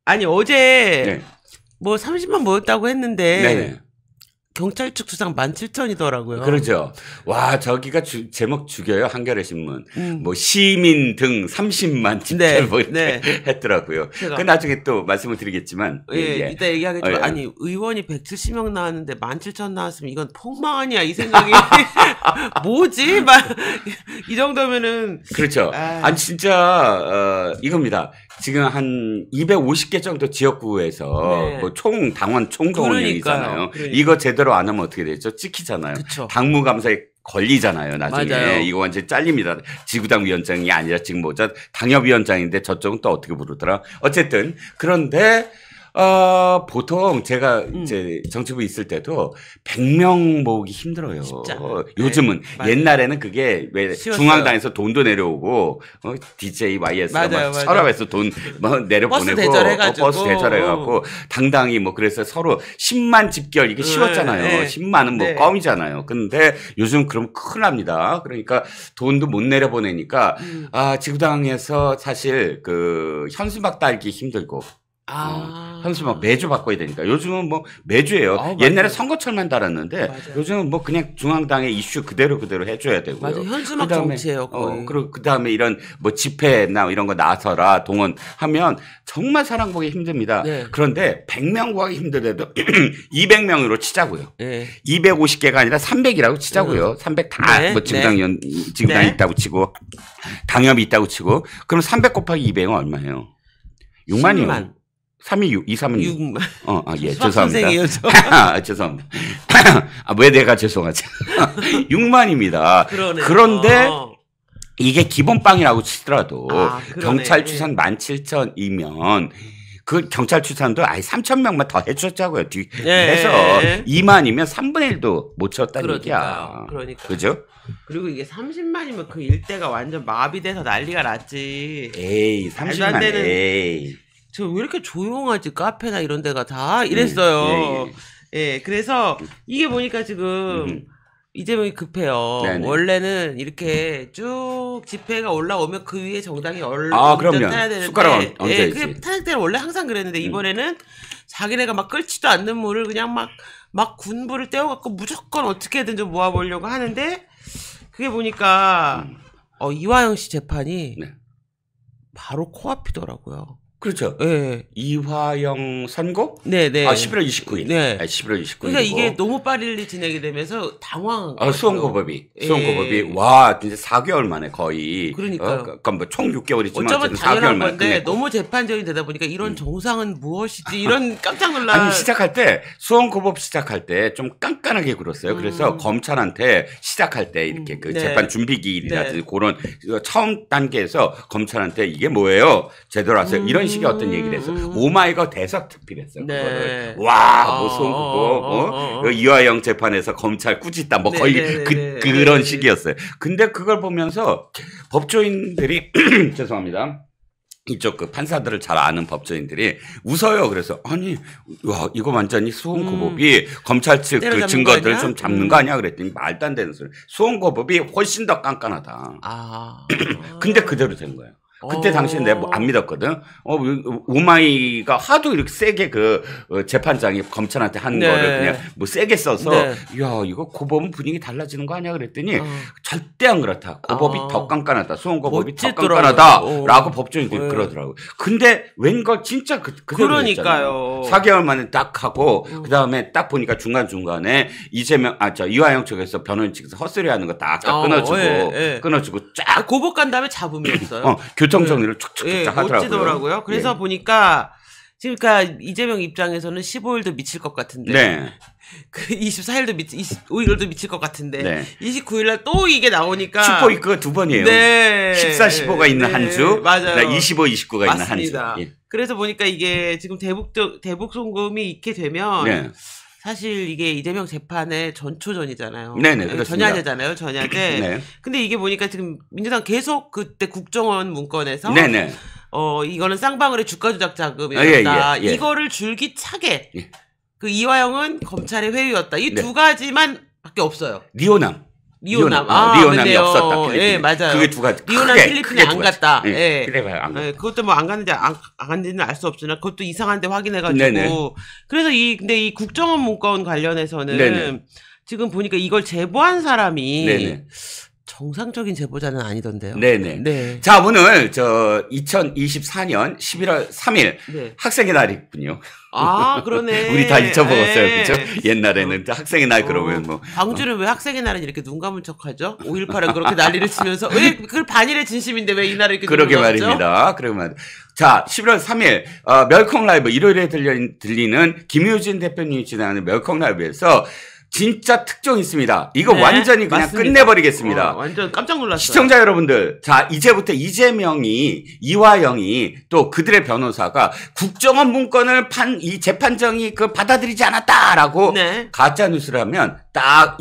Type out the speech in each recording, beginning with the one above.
아니 어제 네. 뭐 30만 모였다고 했는데 네네. 경찰 측 수상 17,000이더라고요. 그렇죠. 와, 저기가 제목 죽여요. 한겨레 신문. 뭐 시민 등 30만 집회 네, 뭐 이렇게 네. 했더라고요. 제가 그 나중에 또 말씀을 드리겠지만. 예, 이따 얘기하겠지만 예. 아니 의원이 170명 나왔는데 17,000 나왔으면 이건 폭망 아니야 이 생각이 뭐지? 막 이 정도면은 그렇죠. 아니 진짜 이겁니다. 지금 한 250개 정도 지역구에서 네. 뭐 총 당원 총동원령이잖아요. 그러니까요. 이거 제대로 안 하면 어떻게 되죠? 찍히잖아요. 그쵸. 당무감사에 걸리잖아요. 나중에 맞아요. 이거 완전 잘립니다. 지구당 위원장이 아니라 지금 뭐죠? 당협위원장인데 저쪽은 또 어떻게 부르더라. 어쨌든 그런데 보통 제가 이제 정치부 있을 때도 100명 모으기 힘들어요. 요즘은 네. 옛날에는 그게 왜 쉬웠어요. 중앙당에서 돈도 내려오고 DJ YS 맞아요. 서랍에서 돈 뭐 내려보내고 버스 대절해가지고. 버스 대절해갖고 당당히 뭐 그래서 서로 10만 집결 이게 쉬웠잖아요. 네. 10만은 뭐 네. 껌이잖아요. 근데 요즘 그럼 큰일 납니다. 그러니까 돈도 못 내려보내니까 지구당에서 사실 그 현수막 달기 힘들고 현수막 매주 바꿔야 되니까 요즘은 뭐 매주예요. 옛날에 선거철만 달았는데 맞아요. 요즘은 뭐 그냥 중앙당의 이슈 그대로 해줘야 되고요. 맞아 현수막 그다음에, 정치예요 거의. 그리고 그 다음에 이런 뭐 집회나 이런 거 나서라 동원하면 정말 사랑 보기 힘듭니다. 네. 그런데 100명 구하기 힘들어도 200명으로 치자고요. 네. 250개가 아니라 300이라고 치자고요. 300 다 네. 뭐 지구당이 네. 있다고 치고 당협이 있다고 치고 그럼 300 곱하기 200은 얼마예요? 6만이요. 10만. 3이 6, 2, 3은 6. 6만. 예, 수학 죄송합니다. 선생이에요, 저. 죄송합니다. 왜 내가 죄송하지? 6만입니다. 그러네요. 그런데 이게 기본빵이라고 치더라도 그러네. 경찰 추산 17,000이면 그 경찰 추산도 아예 3,000명만 더 해줬자고요. 해서 2만이면 3분의 1도 못 쳤다는 얘기야. 그러니까. 그죠? 그리고 이게 30만이면 그 일대가 완전 마비돼서 난리가 났지. 에이, 30만. 에이. 저 왜 이렇게 조용하지 카페나 이런 데가 다 이랬어요. 예, 그래서 이게 보니까 지금 이재명이 급해요. 네네. 원래는 이렇게 쭉 집회가 올라오면 그 위에 정당이 그럼요. 타야 되는데 숟가락 얹어야지. 그 타는 때는 원래 항상 그랬는데 이번에는 자기네가 막 끓지도 않는 물을 그냥 막 군부를 떼어갖고 무조건 어떻게든 좀 모아보려고 하는데 그게 보니까 이화영 씨 재판이 바로 코앞이더라고요. 그렇죠. 네. 이화영 선고? 네네. 11월 29일. 네. 11월 29일. 그러니까 이게 너무 빨리 진행이 되면서 당황한 거예요. 수원고법이. 예. 와, 진짜 4개월 만에 거의. 그러니까요. 그러니까 뭐 총 6개월이지만 어쩌면 4개월 당연한 만에 건데 끝냈고. 너무 재판적이 되다 보니까 이런 정상은 무엇이지 이런 깜짝 놀란. 아니 시작할 때 수원고법 시작할 때 좀 깐깐하게 굴었어요. 그래서 검찰한테 시작할 때 이렇게 그 네. 재판 준비기일이라든지 그런 처음 단계에서 검찰한테 이게 뭐예요? 제대로 하세요. 이런 식의 어떤 얘기를 해서 오마이걸 대석 특필했어요. 네. 그거를 와, 뭐 수원고법 이화영 재판에서 검찰 꾸짖다 뭐 거의 그런 식이었어요. 근데 그걸 보면서 법조인들이 죄송합니다. 이쪽 그 판사들을 잘 아는 법조인들이 웃어요. 그래서 아니 와 이거 완전히 수원고법이 검찰 측 그 증거들 좀 잡는 거 아니야? 그랬더니 말도 안 되는 소리. 수원고법이 훨씬 더 깐깐하다. 근데 그대로 된 거예요. 그때 당시에 내가 안 믿었거든. 오마이가 하도 이렇게 세게 그 재판장이 검찰한테 한 거를 그냥 뭐 세게 써서 야 이거 고법은 분위기 달라지는 거 아니야? 그랬더니 절대 안 그렇다. 고법이 더 깐깐하다. 수원고법이 더 깐깐하다라고 법조인들이 그러더라고요. 근데 웬걸 진짜 그대로 그러니까요. 4개월 만에 딱 하고 그다음에 딱 보니까 중간중간에 이화영 측에서 변호인 측에서 헛소리하는 거 딱 끊어주고 쫙 고법 간 다음에 잡음이었어요. 교통 정리를 촉촉촉 하더라고요. 멋지더라고요. 그래서 보니까 지금 그러니까 이재명 입장에서는 15일도 미칠 것 같은데 그 24일도 25일도 미칠 것 같은데 29일날 또 이게 나오니까 슈퍼위크가 두 번이에요. 14, 15가 있는 한 주, 맞아요. 25, 29가 맞습니다. 있는 한 주. 그래서 보니까 이게 지금 대북 송금이 있게 되면 사실 이게 이재명 재판의 전초전이잖아요. 네네, 그렇습니다. 전야제잖아요, 전야제. 근데 이게 보니까 지금 민주당 계속 그때 국정원 문건에서 이거는 쌍방울의 주가 조작 자금이었다. 이거를 줄기차게 그 이화영은 검찰의 회유였다. 이 두 가지만 밖에 없어요. 니오남. 리오남. 리오남이 맞네요. 없었다. 필리핀에. 예, 맞아요. 그게 두 가지. 리오남 필리핀에 안 갔다. 예. 그래 봐요. 안 갔다. 예, 그것도 뭐 안 갔는지 안 갔는지는 알 수 없으나 그것도 이상한데 확인해가지고. 네네. 그래서 근데 이 국정원 문건 관련해서는 네네. 지금 보니까 이걸 제보한 사람이 네네. 정상적인 제보자는 아니던데요. 네네. 네. 자, 오늘 2024년 11월 3일 네. 학생의 날이군요. 아, 그러네. 우리 다 잊어먹었어요. 네. 그죠? 옛날에는 학생의 날 그러면 뭐. 광주는 왜 학생의 날은 이렇게 눈 감은 척하죠? 5.18은 그렇게 난리를 치면서 왜 그 반일의 진심인데 왜 이 날을 이렇게 그러게 눈 감았죠? 말입니다. 그러면 자, 11월 3일 멸콩 라이브 일요일에 들리는 김효진 대표님이 진행하는 멸콩 라이브에서 진짜 특종이 있습니다. 이거 네, 완전히 그냥 맞습니다. 끝내버리겠습니다. 완전 깜짝 놀랐어요. 시청자 여러분들, 자, 이제부터 이화영이 또 그들의 변호사가 국정원 문건을 이 재판정이 받아들이지 않았다라고 네. 가짜 뉴스를 하면 딱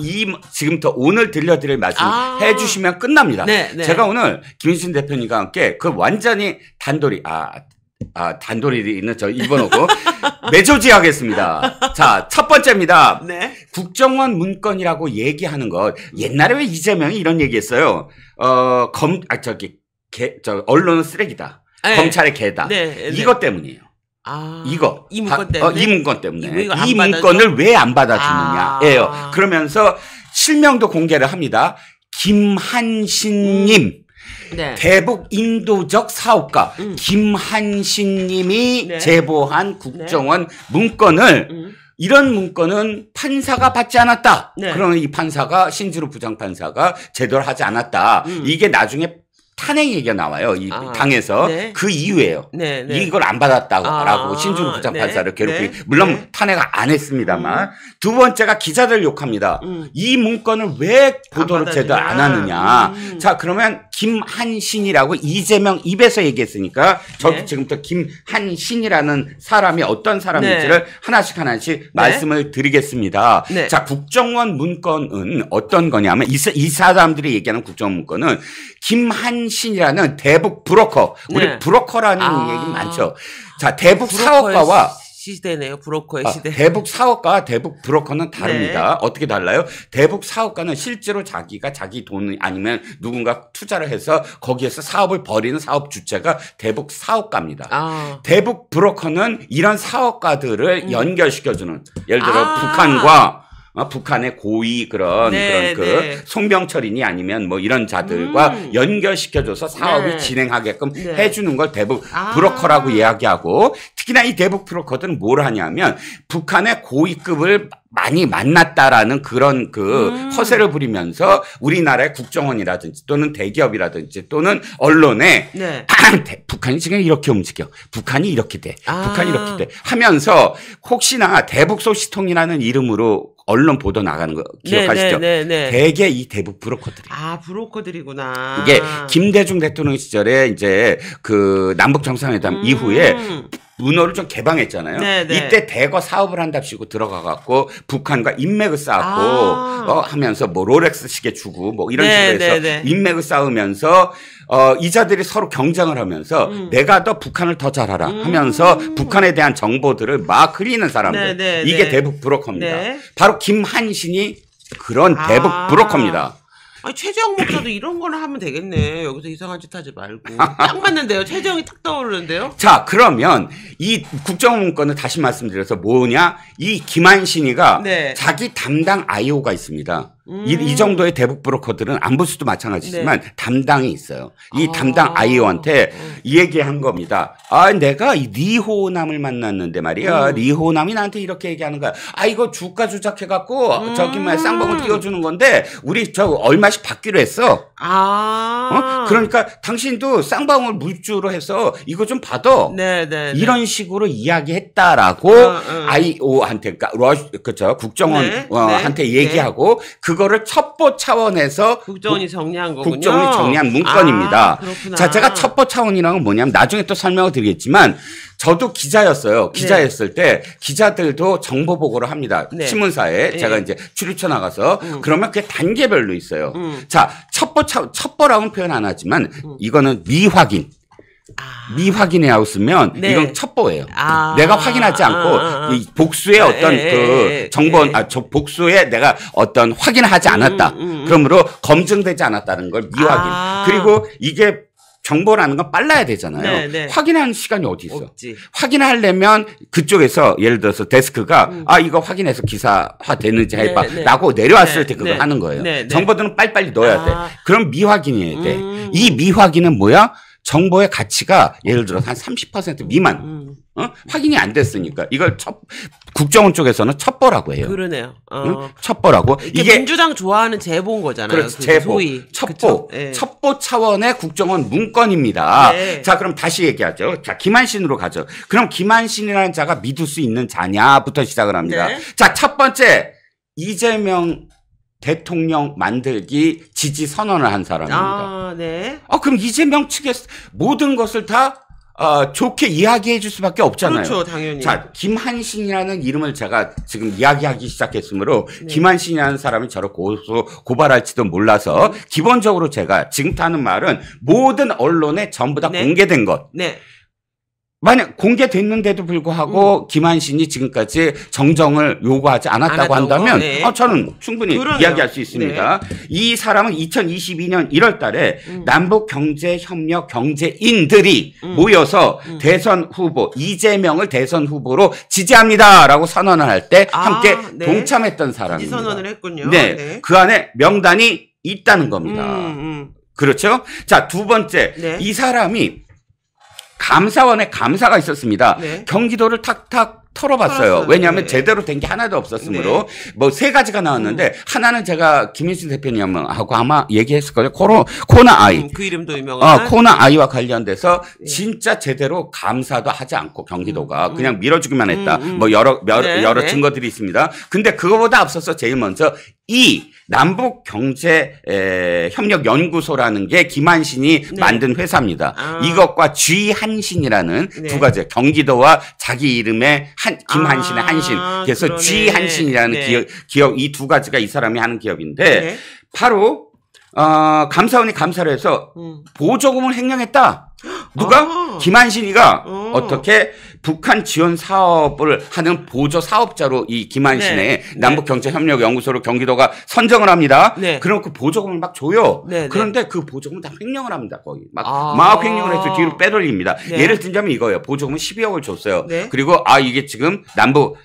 지금부터 오늘 들려드릴 말씀 해주시면 끝납니다. 네, 네. 제가 오늘 김윤신 대표님과 함께 그 완전히 단돌이 있는 저 일본어고 매조지하겠습니다. 자, 첫 번째입니다. 네. 국정원 문건이라고 얘기하는 것. 옛날에 왜 이재명이 이런 얘기했어요? 언론은 쓰레기다. 네. 검찰의 개다. 네. 이것 때문이에요. 이거. 이 문건 때문에. 이 문건 때문에. 이 이 문건을 왜 안 받아주느냐예요. 그러면서 실명도 공개를 합니다. 김한신님. 네. 대북 인도적 사업가 김한신님이 네. 제보한 국정원 문건을 이런 문건은 판사가 받지 않았다. 네. 그러면 이 판사가 신주루 부장판사가 제대로 하지 않았다. 이게 나중에 탄핵 얘기가 나와요. 이 당에서. 네. 그 이유예요. 네, 네. 이걸 안 받았다고 신주루 부장판사를 네, 괴롭히기. 네, 물론 네. 탄핵 안 했습니다만. 두 번째가 기자들 욕합니다. 이 문건을 왜 보도를 제대로 안 하느냐. 자, 그러면 김한신이라고 이재명 입에서 얘기했으니까 저도 네. 지금부터 김한신이라는 사람이 어떤 사람인지를 네. 하나씩 말씀을 드리겠습니다. 네. 자, 국정원 문건은 어떤 거냐면 이 사람들이 얘기하는 국정원 문건은 김한신이라는 대북 브로커. 우리 네. 브로커라는 얘기 많죠. 자, 대북 사업가와 시대네요. 브로커의 시대. 대북 사업가와 대북 브로커는 다릅니다. 네. 어떻게 달라요? 대북 사업가는 실제로 자기가 자기 돈 아니면 누군가 투자를 해서 거기에서 사업을 벌이는 사업 주체가 대북 사업가입니다. 대북 브로커는 이런 사업가들을 연결시켜주는, 예를 들어 북한의 고위 그런 송병철이니 아니면 뭐 이런 자들과 연결시켜줘서 사업을 진행하게끔 해주는 걸 대북 브로커라고 이야기하고, 특히나 이 대북 브로커들은 뭘 하냐면 북한의 고위급을 많이 만났다라는 그런 허세를 부리면서 우리나라의 국정원이라든지 또는 대기업이라든지 또는 언론에 북한이 지금 이렇게 움직여. 북한이 이렇게 돼. 북한이 이렇게 돼. 하면서 혹시나 대북 소식통이라는 이름으로 언론 보도 나가는 거 기억하시죠? 대개 이 대북 브로커들이. 브로커들이구나. 이게 김대중 대통령 시절에 이제 그 남북 정상회담 이후에 문호를 좀 개방했잖아요. 이때 대거 사업을 한답시고 들어가갖고 북한과 인맥을 쌓았고 하면서 뭐 롤렉스 시계 주고 뭐 이런 식으로 해서 인맥을 쌓으면서 이자들이 서로 경쟁을 하면서 내가 더 북한을 더 잘 알아 하면서 북한에 대한 정보들을 막 흐리는 사람들. 이게 대북 브로커입니다. 바로 김한신이 그런 대북 브로커입니다. 아니, 최재형 목사도 이런 거나 하면 되겠네. 여기서 이상한 짓 하지 말고. 딱 맞는데요. 최재형이 탁 떠오르는데요. 자, 그러면 이 국정원 문건을 다시 말씀드려서 뭐냐? 이 김한신이가 자기 담당 IO가 있습니다. 이 정도의 대북 브로커들은 안보수도 마찬가지지만 담당이 있어요. 이 담당 IO한테 이 얘기한 겁니다. 내가 이 리호남을 만났는데 말이야. 리호남이 나한테 이렇게 얘기하는 거야. 이거 주가 조작해갖고 저기 쌍방울 띄워주는 건데 우리 저 얼마씩 받기로 했어. 그러니까 당신도 쌍방울 물주로 해서 이거 좀 받아. 이런 식으로 이야기했다라고 IO한테, 그러니까 국정원한테 얘기하고 그거를 첩보 차원에서 국정원이 정리한 거군요. 국정원이 정리한 문건입니다. 자, 제가 첩보 차원이라는 건 뭐냐면 나중에 또 설명을 드리겠지만 저도 기자였어요. 기자였을 때 기자들도 정보 보고를 합니다. 신문사에 제가 이제 출입처 나가서 그러면 그게 단계별로 있어요. 자, 첩보라고는 표현 안 하지만 이거는 미확인. 미확인의 하우스면 네. 이건 첩보예요. 내가 확인하지 않고 이 복수의 어떤 그 정보, 복수에 내가 어떤 확인하지 않았다. 그러므로 검증되지 않았다는 걸 미확인. 그리고 이게 정보라는 건 빨라야 되잖아요. 네, 네. 확인하는 시간이 어디 있어? 없지. 확인하려면 그쪽에서 예를 들어서 데스크가 이거 확인해서 기사화 되는지 해봐 라고 내려왔을 때 그걸 하는 거예요. 정보들은 빨리빨리 넣어야 돼. 그럼 미확인이어야 돼. 이 미확인은 뭐야? 정보의 가치가 예를 들어서 한 30% 미만 확인이 안 됐으니까 이걸 국정원 쪽에서는 첩보라고 해요. 그러네요. 첩보라고. 이게 민주당 좋아하는 제보인 거잖아요. 그렇지, 제보. 소위. 첩보. 네. 첩보 차원의 국정원 문건입니다. 네. 자, 그럼 다시 얘기하죠. 자, 김한신으로 가죠. 그럼 김한신이라는 자가 믿을 수 있는 자냐부터 시작을 합니다. 네. 자, 첫 번째 이재명 대통령 만들기 지지 선언을 한 사람입니다. 네. 그럼 이재명 측의 모든 것을 다 좋게 이야기해 줄 수밖에 없잖아요. 그렇죠, 당연히. 자, 김한신이라는 이름을 제가 지금 이야기하기 시작했으므로 김한신이라는 사람이 저를 고발할지도 몰라서 기본적으로 제가 지금 하는 말은 모든 언론에 전부 다 공개된 것. 네. 만약 공개됐는데도 불구하고 김한신이 지금까지 정정을 요구하지 않았다고 한다면 저는 충분히 이야기할 수 있습니다. 이 사람은 2022년 1월 달에 남북경제협력 경제인들이 모여서 대선 후보 이재명을 대선 후보로 지지합니다라고 선언을 할 때 함께 동참했던 사람입니다. 선언을 했군요. 네. 그 안에 명단이 있다는 겁니다. 그렇죠? 자, 두 번째. 이 사람이 감사원에 감사가 있었습니다. 경기도를 탁탁 털어봤어요. 왜냐하면 제대로 된 게 하나도 없었으므로 뭐 세 가지가 나왔는데 하나는 제가 김인수 대표님하고 아마 얘기했을 거예요. 코나 아이. 그 이름도 유명한. 코나 아이와 관련돼서 진짜 제대로 감사도 하지 않고 경기도가 그냥 밀어주기만 했다. 뭐 여러 증거들이 있습니다. 근데 그거보다 앞서서 제일 먼저 이 남북경제협력연구소라는 게 김한신이 만든 회사입니다. 이것과 G한신이라는 두 가지 경기도와 자기 이름의 김한신의 한신 그래서 G한신이라는 기업 이 두 가지가 이 사람이 하는 기업인데 바로 감사원이 감사를 해서 보조금을 횡령했다. 누가? 김한신이가 어떻게 북한 지원 사업을 하는 보조 사업자로 이 김한신의 남북경제협력연구소로 경기도가 선정을 합니다. 그럼 그 보조금을 막 줘요. 그런데 그 보조금을 다 횡령을 합니다. 거의 막 횡령을 해서 뒤로 빼돌립니다. 예를 들자면 이거예요. 보조금은 12억을 줬어요. 그리고 이게 지금 남북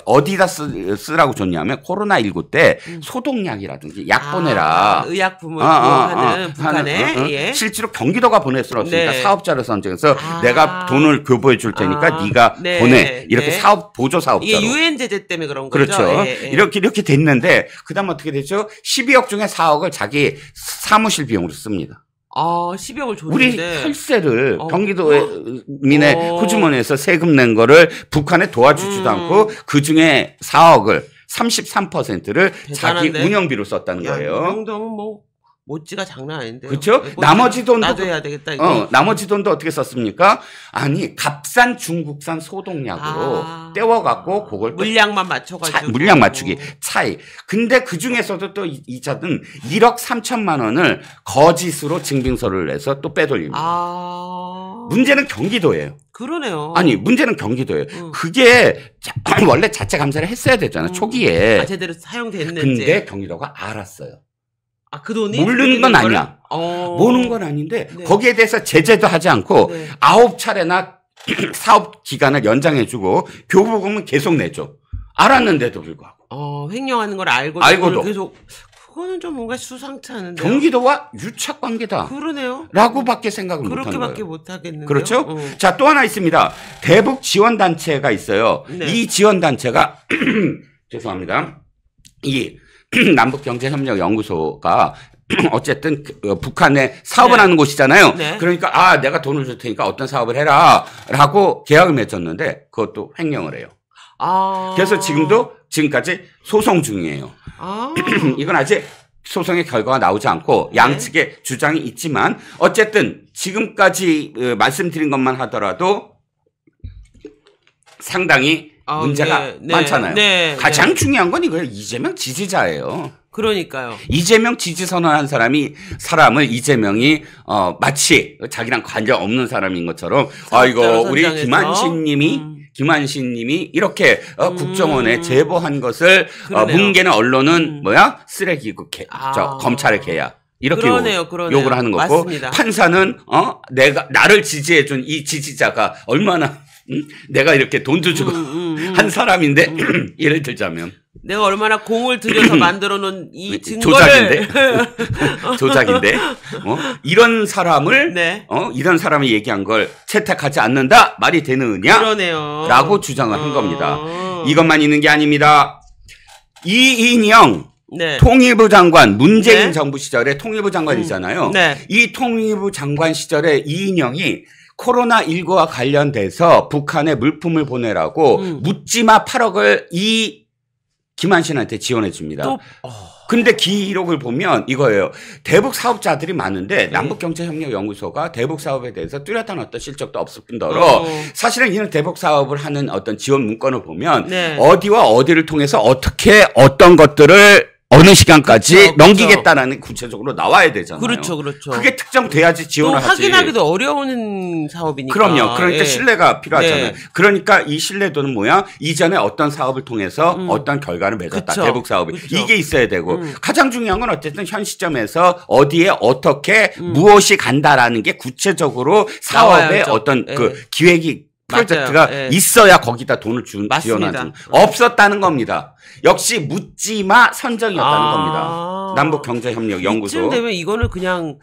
어디다 쓰라고 줬냐면 코로나19 때 소독약이라든지 약 보내라. 의약품을 하는 북한에 실제로 경기도가 보냈었으니까 사업자를 선정해서 내가 돈을 교부해 줄 테니까 네가 보내. 이렇게 사업 보조 사업자로. 이게 유엔 제재 때문에 그런 거죠. 그렇죠. 이렇게 됐는데 그다음 어떻게 되죠? 12억 중에 4억을 자기 사무실 비용으로 씁니다. 12억을 줬는데 우리 혈세를 경기도민의 호주머니에서 세금 낸 거를 북한에 도와주지도 않고 그중에 4억을 33%를 자기 운영비로 썼다는 거예요. 이 정도면 뭐 모찌가 장난 아닌데요. 그렇죠? 나머지 돈도 나도 해야 되겠다. 이거. 나머지 돈도 어떻게 썼습니까? 아니 값싼 중국산 소독약으로 떼워갖고 그걸 물량만 맞춰가지고 물량 맞추기 차이. 근데 그 중에서도 또 이자는 1억 3천만 원을 거짓으로 증빙서를 내서 또 빼돌립니다. 문제는 경기도예요. 그러네요. 아니 문제는 경기도예요. 그게 원래 자체 감사를 했어야 되잖아요. 초기에. 제대로 사용됐는지. 근데 경기도가 알았어요. 그 돈이 모르는 건 아니야. 모르는 건 아닌데 거기에 대해서 제재도 하지 않고 9차례나 사업 기간을 연장해주고 교부금은 계속 내줘. 알았는데도 불구하고. 횡령하는 걸 알고도 계속. 그거는 좀 뭔가 수상치 않은데. 경기도와 유착 관계다. 그러네요. 라고밖에 생각을 못하는 거예요. 그렇게밖에 못하겠는데요. 그렇죠? 자, 또 하나 있습니다. 대북 지원단체가 있어요. 이 지원단체가 죄송합니다. 이 남북경제협력연구소가 어쨌든 북한에 사업을 하는 곳이잖아요. 그러니까 내가 돈을 줄 테니까 어떤 사업을 해라 라고 계약을 맺었는데 그것도 횡령을 해요. 그래서 지금까지 소송 중이에요. 이건 아직 소송의 결과가 나오지 않고 양측의 주장이 있지만 어쨌든 지금까지 말씀드린 것만 하더라도 상당히 문제가 많잖아요. 가장 중요한 건 이거예요. 이재명 지지자예요. 그러니까요. 이재명 지지 선언한 사람을 이재명이 마치 자기랑 관련 없는 사람인 것처럼 이거 우리 김한신님이 이렇게 국정원에 제보한 것을 뭉개는 언론은 뭐야? 쓰레기고 검찰의 개야. 이렇게 욕을 하는 거고 맞습니다. 판사는 나를 지지해준 이 지지자가 얼마나 내가 이렇게 돈도 주고 한 사람인데 예를 들자면 내가 얼마나 공을 들여서 만들어놓은 이 증거를 조작인데 이런 사람을 네. 이런 사람이 얘기한 걸 채택하지 않는다 말이 되느냐? 그러네요. 라고 주장을 한 겁니다. 이것만 있는 게 아닙니다. 이인영 네. 통일부 장관 문재인 네. 정부 시절에 통일부 장관이잖아요. 네. 이 통일부 장관 시절에 이인영이 코로나19와 관련돼서 북한에 물품을 보내라고 묻지마 8억을 김한신한테 지원해 줍니다. 근데 기록을 보면 이거예요. 대북 사업자들이 많은데 남북경제협력연구소가 대북 사업에 대해서 뚜렷한 어떤 실적도 없을 뿐더러 사실은 이런 대북 사업을 하는 어떤 지원 문건을 보면 네. 어디와 어디를 통해서 어떻게 어떤 것들을 어느 시간까지 넘기겠다라는 구체적으로 나와야 되잖아요. 그렇죠. 그게 특정돼야지 지원을 하지. 확인하기도 어려운 사업이니까. 그럼요. 그러니까 신뢰가 필요하잖아요. 네. 그러니까 이 신뢰도는 뭐야? 이전에 어떤 사업을 통해서 어떤 결과를 맺었다. 그쵸. 대북 사업이. 그쵸. 이게 있어야 되고 가장 중요한 건 어쨌든 현 시점에서 어디에 어떻게 무엇이 간다라는 게 구체적으로 사업의 나와야죠. 어떤 네. 그 기획이 프로젝트가 네. 있어야 거기다 돈을 지원하지. 없었다는 겁니다. 역시 묻지마 선정이었다는 겁니다. 남북경제협력연구소. 이쯤 되면 이거는 그냥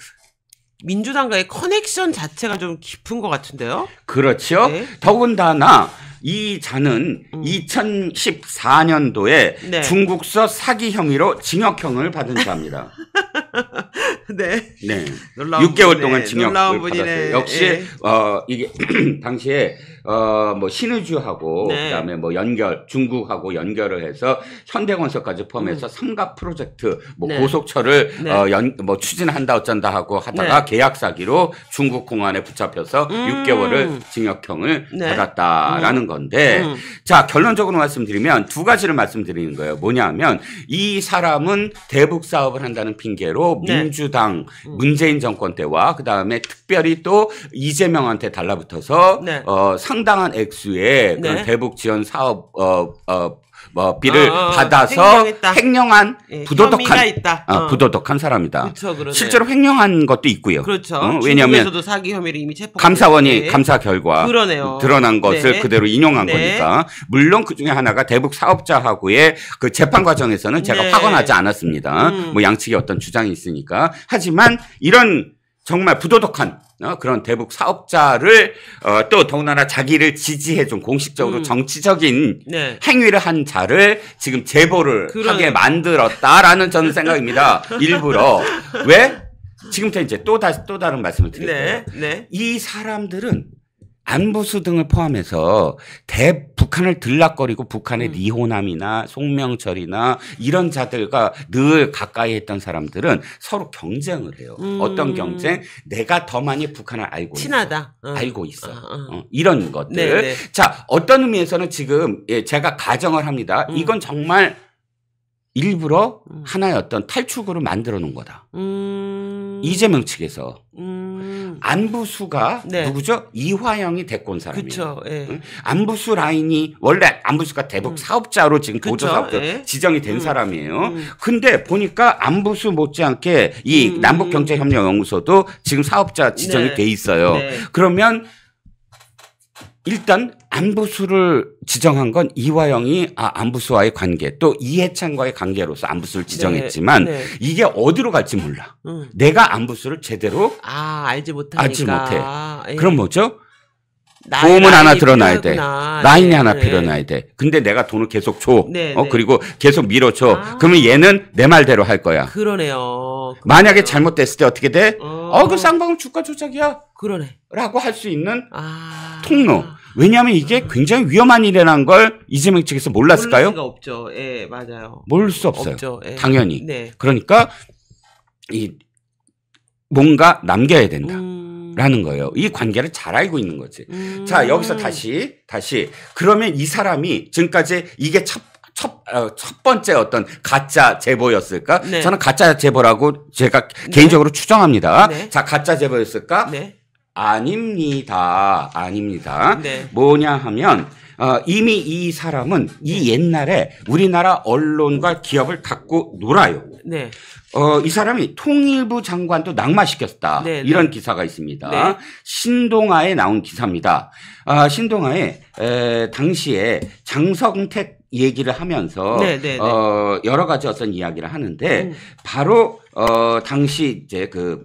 민주당과의 커넥션 자체가 좀 깊은 것 같은데요? 그렇죠. 네. 더군다나 이 자는 2014년도에 네. 중국서 사기 혐의로 징역형을 받은 자입니다. 네. 네. 놀라운 6개월 동안 징역을 분이네. 받았어요. 역시 예. 이게 당시에 뭐 신의주하고 네. 그다음에 뭐 중국하고 연결을 해서 현대건설까지 포함해서 삼각 프로젝트 뭐 네. 고속철을 네. 뭐 추진한다 어쩐다 하고 하다가 계약 사기로 중국 공안에 붙잡혀서 6개월을 징역형을 네. 받았다라는 건데 자 결론적으로 말씀드리면 두 가지를 말씀드리는 거예요. 뭐냐면 이 사람은 대북 사업을 한다는 핑계로 네. 민주당 문재인 정권 때와 그다음에 특별히 또 이재명한테 달라붙어서 네. 상당한 액수의 네. 그런 대북 지원 사업 비를 받아서 횡령했다. 횡령한 예, 부도덕한 혐의가 있다. 부도덕한 사람이다. 그렇죠, 그러네. 실제로 횡령한 것도 있고요. 그렇죠. 왜냐하면 중국에서도 사기 혐의를 이미 체포. 감사원이 감사 결과 그러네요. 드러난 것을 네. 그대로 인용한 네. 거니까 물론 그 중에 하나가 대북 사업자하고의 그 재판 과정에서는 제가 네. 확언하지 않았습니다. 뭐 양측의 어떤 주장이 있으니까 하지만 이런 정말 부도덕한 그런 대북 사업자를 또 더군다나 자기를 지지해준 공식적으로 정치적인 네. 행위를 한 자를 지금 제보를 하게 만들었다라는 저는 생각입니다. 일부러. 왜? 지금부터 이제 또 다른 말씀을 드릴게요. 네. 이 사람들은 안보수 등을 포함해서 북한을 들락거리고 북한의 리호남이나 송명철이나 이런 자들과 늘 가까이 했던 사람들은 서로 경쟁을 해요. 어떤 경쟁? 내가 더 많이 북한을 알고 친하다. 있어. 알고 있어. 이런 것들. 네네. 자, 어떤 의미에서는 지금 제가 가정을 합니다. 이건 정말 일부러 하나의 어떤 탈출구를 만들어 놓은 거다. 이재명 측에서. 안부수가 네. 누구죠? 이화영이 데리고 온 사람이에요. 그렇죠. 예. 응? 안부수 라인이 원래 안부수가 대북 사업자로 지금 보조 사업자 예. 지정이 된 사람이에요. 근데 보니까 안부수 못지않게 이 남북경제협력연구소도 지금 사업자 지정이 네. 돼 있어요. 네. 그러면 일단 안부수를 지정한 건 이화영이 안부수와의 관계 또 이해찬과의 관계로서 안부수를 지정했지만 네. 이게 어디로 갈지 몰라. 내가 안부수를 제대로 알지 못하니까. 알지 못해. 예. 그럼 뭐죠? 보험은 하나 들어놔야 돼. 라인이 네. 하나 필요놔야 돼. 근데 내가 돈을 계속 줘. 네, 그리고 계속 밀어줘. 그러면 얘는 내 말대로 할 거야. 그러네요. 만약에 잘못됐을 때 어떻게 돼? 그 쌍방울 주가 조작이야. 그러네. 라고 할 수 있는 통로. 왜냐하면 이게 굉장히 위험한 일이라는 걸 이재명 측에서 몰랐을까요? 모를 수가 없죠. 예, 맞아요. 모를 수 없어요. 없죠. 예. 당연히. 네. 그러니까 뭔가 남겨야 된다. 라는 거예요. 이 관계를 잘 알고 있는 거지. 자, 여기서 다시. 그러면 이 사람이 지금까지 이게 첫 번째 어떤 가짜 제보였을까? 네. 저는 가짜 제보라고 제가 개인적으로 추정합니다. 네. 자, 가짜 제보였을까? 네. 아닙니다. 아닙니다. 네. 뭐냐 하면 이미 이 사람은 이 옛날에 우리나라 언론과 기업을 갖고 놀아요. 네. 이 사람이 통일부 장관도 낙마시켰다. 네, 이런 네. 기사가 있습니다. 네. 신동아에 나온 기사입니다. 신동아에 당시에 장성택 얘기를 하면서 네, 네, 네. 여러 가지 어떤 이야기를 하는데 바로 당시 이제 그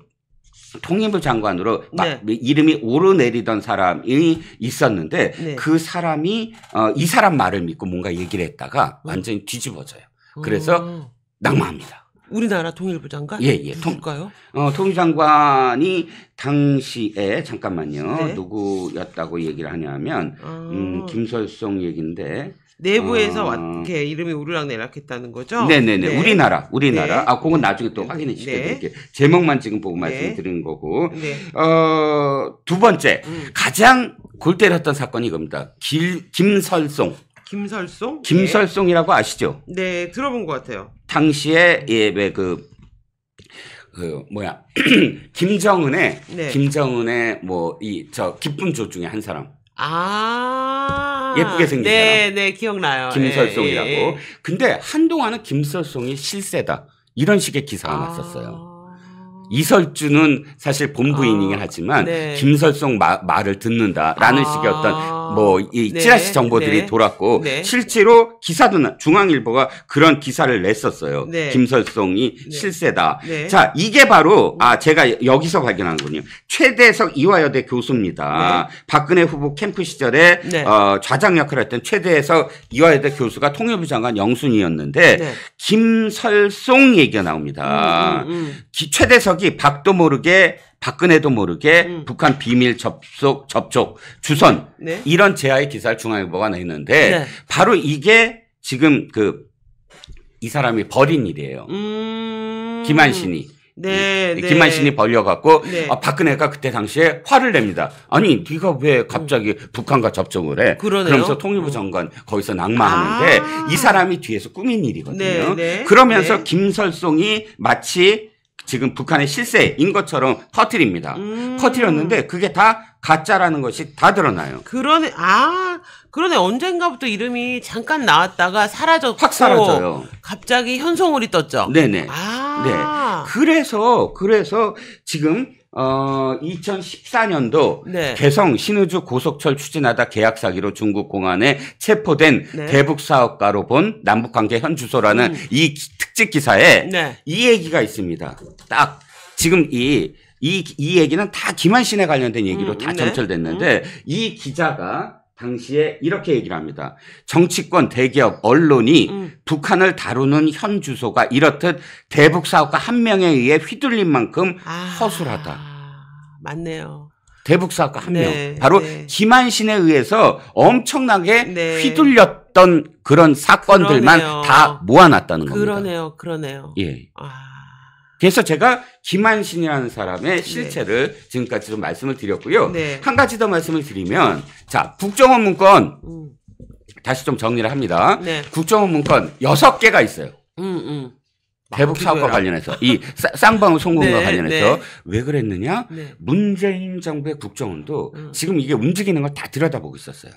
통일부 장관으로 네. 이름이 오르내리던 사람이 있었는데 네. 그 사람이 이 사람 말을 믿고 뭔가 얘기를 했다가 완전히 뒤집어져요. 그래서 낙마합니다. 우리나라 통일부 장관? 예. 누굴까요? 통일부 장관이 당시에 잠깐만요. 네. 누구였다고 얘기를 하냐면 김설송 얘기인데 내부에서 이렇게 이름이 오르락내락했다는 거죠? 네네네. 네. 우리나라. 네. 그건 나중에 또 확인해 시켜드릴게요. 제목만 지금 보고 말씀드리는 거고. 네. 두 번째. 가장 골 때렸던 사건이 이겁니다. 김설송. 김설송? 김설송이라고 아시죠? 네, 들어본 것 같아요. 당시에 김정은의 네. 기쁜 조 중에 한 사람. 아. 예쁘게 생긴 네, 사람. 네, 기억나요. 김설송이라고. 예. 근데 한동안은 김설송이 실세다. 이런 식의 기사가 났었어요. 이설주는 사실 본부인이긴 하지만 네. 김설송 말을 듣는다라는 식의 어떤 이 네. 찌라시 정보들이 네. 돌았고 네. 실제로 기사도 중앙일보가 그런 기사를 냈었어요. 네. 김설송이 네. 실세다. 네. 자, 이게 바로 제가 여기서 발견한군요. 최대석 이화여대 교수입니다. 네. 박근혜 후보 캠프 시절에 네. 좌장 역할을 했던 최대석 이화여대 교수가 통일부 장관 영순이었는데 네. 김설송 얘기가 나옵니다. 최대석이 박도 모르게 박근혜도 모르게 북한 비밀 접촉 주선 네. 이런 제하의 기사를 중앙일보가 냈는데 네. 바로 이게 지금 이 사람이 벌인 일이에요. 김한신이. 네, 네. 김한신이 벌려갖고 네. 박근혜가 그때 당시에 화를 냅니다. 아니 네가 왜 갑자기 북한과 접촉을 해? 그러네요. 그러면서 통일부 장관 거기서 낙마하는데 이 사람이 뒤에서 꾸민 일이거든요. 네, 네. 그러면서 네. 김설송이 마치 지금 북한의 실세인 것처럼 퍼뜨립니다. 퍼뜨렸는데 그게 다 가짜라는 것이 다 드러나요. 그러네. 그러네. 언젠가부터 이름이 잠깐 나왔다가 사라졌고 확 사라져요. 갑자기 현송월이 떴죠. 네네. 네. 아. 그래서 지금 2014년도 네. 개성 신의주 고속철 추진하다 계약 사기로 중국 공안에 체포된 네. 대북 사업가로 본 남북관계 현 주소라는 이 특집 기사에 네. 이 얘기가 있습니다. 딱 지금 이 얘기는 다 김한신에 관련된 얘기로 다 네. 점철됐는데 이 기자가 당시에 이렇게 얘기를 합니다. 정치권, 대기업, 언론이 북한을 다루는 현 주소가 이렇듯 대북 사업가 한 명에 의해 휘둘린 만큼 허술하다. 맞네요. 대북 사업가 한 네, 명. 바로 네. 김한신에 의해서 엄청나게 네. 휘둘렸던 그런 사건들만 그러네요. 다 모아놨다는 겁니다. 그러네요. 예. 그래서 제가 김한신이라는 사람의 실체를 지금까지 좀 말씀을 드렸고요. 네. 한 가지 더 말씀을 드리면, 자, 국정원 문건, 다시 좀 정리를 합니다. 네. 국정원 문건 6개가 있어요. 대북 사업과 기도해라. 관련해서, 이 쌍방울 송금과 네, 관련해서. 네. 왜 그랬느냐? 네. 문재인 정부의 국정원도 지금 이게 움직이는 걸 다 들여다보고 있었어요.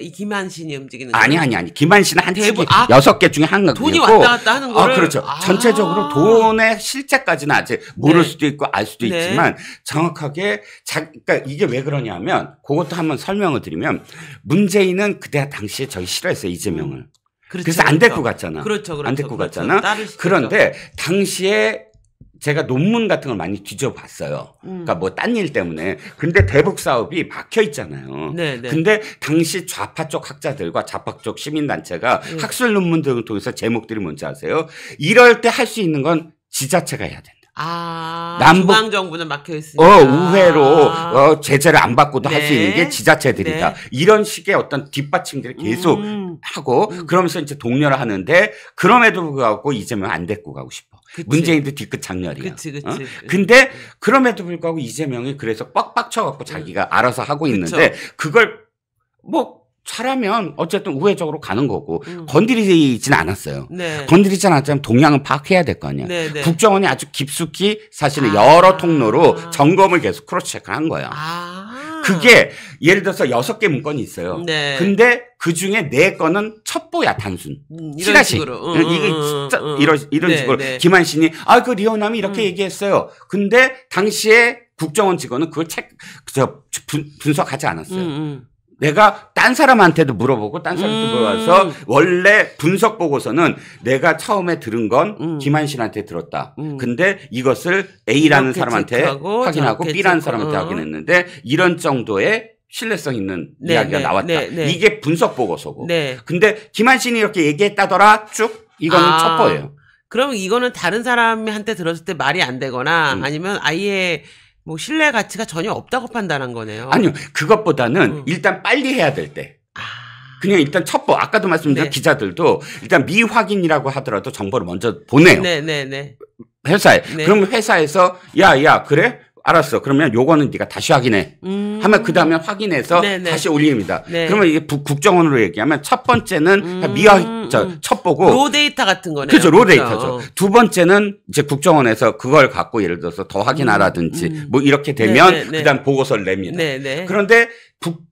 이 김한신이 움직이는 아니. 김한신은 한 대북- 6개 중에 한 돈이 개고. 왔다 갔다 하는 거를. 그렇죠. 전체적으로 돈의 실제까지는 아직 모를 네. 수도 있고 알 수도 네. 있지만 정확하게 그러니까 이게 왜 그러냐면 그것도 한번 설명을 드리면 문재인은 그때 당시에 저희 싫어했어요. 이재명을. 그렇죠, 그래서 안 데리고 갔잖아. 그렇죠. 안 데리고 그렇죠. 갔잖아. 딸을 시켰죠. 그런데 당시에 제가 논문 같은 걸 많이 뒤져봤어요. 그러니까 뭐 딴 일 때문에. 근데 대북 사업이 막혀 있잖아요. 네, 네. 근데 당시 좌파 쪽 학자들과 좌파 쪽 시민단체가 학술 논문 등을 통해서 제목들이 뭔지 아세요? 이럴 때 할 수 있는 건 지자체가 해야 된다. 남북- 중앙정부는 막혀 있으니까. 우회로 제재를 안 받고도 할 수 네. 있는 게 지자체들이다. 네. 이런 식의 어떤 뒷받침들을 계속 하고 그러면서 이제 독려를 하는데 그럼에도 불구하고 이재명 안 데리고 가고 싶어. 그치. 문재인도 뒤끝 장렬이야. 그치. 근데 그럼에도 불구하고 이재명이 그래서 빡빡 쳐갖고 자기가 알아서 하고 있는데 그걸 뭐 잘하면 어쨌든 우회적으로 가는 거고 건드리진 않았어요. 네. 건드리지 않았지만 동향은 파악해야 될 거 아니야. 네, 네. 국정원이 아주 깊숙이 사실은 여러 통로로 점검을 계속 크로스 체크를 한 거야. 그게 예를 들어서 6개 문건이 있어요. 네. 근데 그 중에 4건은 첩보야, 단순. 이런 시가시. 식으로. 이게 진짜 이런 네, 식으로. 네. 김한신이 그 리오남이 이렇게 얘기했어요. 근데 당시에 국정원 직원은 그걸 분석하지 않았어요. 내가 딴 사람한테도 물어보고 딴 사람한테 물어봐서 원래 분석 보고서는 내가 처음에 들은 건 김한신한테 들었다. 근데 이것을 A라는 사람한테 확인하고 B라는 사람한테 확인했는데 이런 정도의 신뢰성 있는 이야기가 나왔다. 이게 분석 보고서고. 근데 김한신이 이렇게 얘기했다더라 쭉 이거는 첩보예요. 그럼 이거는 다른 사람한테 들었을 때 말이 안 되거나 아니면 아예 뭐 신뢰 가치가 전혀 없다고 판단한 거네요. 아니요. 그것보다는 일단 빨리 해야 될 때. 그냥 일단 첩보. 아까도 말씀드린 기자들도 일단 미확인이라고 하더라도 정보를 먼저 보내요. 회사에. 그러면 회사에서 야 그래? 알았어. 그러면 요거는 네가 다시 확인해. 하면 그 다음에 확인해서 다시 올립니다. 그러면 이게 국정원으로 얘기하면 첫 번째는 첩보고 로 데이터 같은 거네요. 그렇죠. 로 데이터죠. 두 번째는 이제 국정원에서 그걸 갖고 예를 들어서 더 확인하라든지 뭐 이렇게 되면 그다음 보고서를 냅니다. 그런데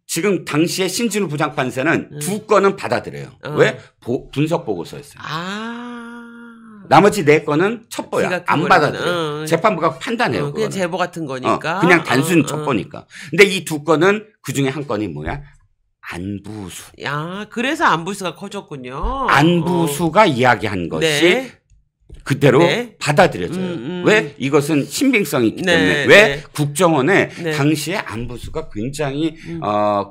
지금 당시에 신진우 부장판사는 2건은 받아들여요. 왜? 분석 보고서였어요. 나머지 4건은 첩보야. 안 받아들여. 재판부가 판단해요. 그냥 제보 같은 거니까. 그냥 단순 첩보니까. 근데 이 2건은 그중에 한 건이 뭐야? 안부수. 그래서 안부수가 커졌군요. 안부수가 이야기한 것이 그대로 받아들여져요. 왜? 이것은 신빙성이 있기 때문에. 왜? 국정원에 당시에 안부수가 굉장히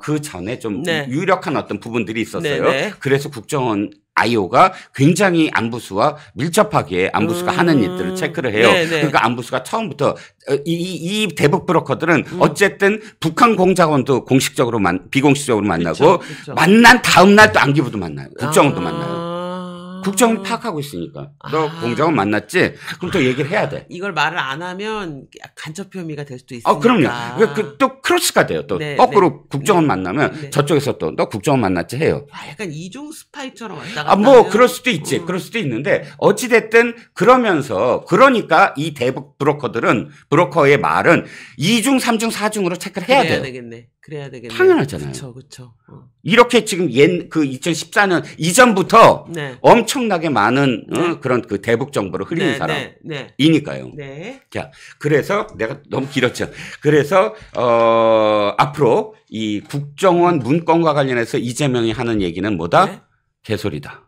그 전에 좀 유력한 어떤 부분들이 있었어요. 그래서 국정원 IO가 굉장히 안부수와 밀접하게 안부수가 하는 일들을 체크를 해요. 그러니까 안부수가 처음부터 이 대북 브로커들은 어쨌든 북한 공작원도 비공식적으로 만나고 만난 다음 날 또 안기부도 만나요. 국정원도 만나요. 국정원 파악하고 있으니까. 너 공작원 만났지? 그럼 또 얘기를 해야 돼. 이걸 말을 안 하면 간첩 혐의가 될 수도 있으니까. 그럼요. 또 크로스가 돼요. 또 거꾸로 국정원 만나면 저쪽에서 또 너 국정원 만났지 해요. 약간 이중 스파이처럼 왔다 갔다. 뭐 그럴 수도 있지. 그럴 수도 있는데 어찌됐든 그러니까 이 대북 브로커의 말은 2중, 3중, 4중으로 체크를 해야 돼요. 그래야 되겠네. 당연하잖아요. 그쵸. 이렇게 지금 2014년 이전부터 엄청나게 많은 그런 그 대북 정보를 흘리는 사람이니까요. 자, 그래서 내가 너무 길었죠. 그래서 앞으로 이 국정원 문건과 관련해서 이재명이 하는 얘기는 뭐다? 개소리다.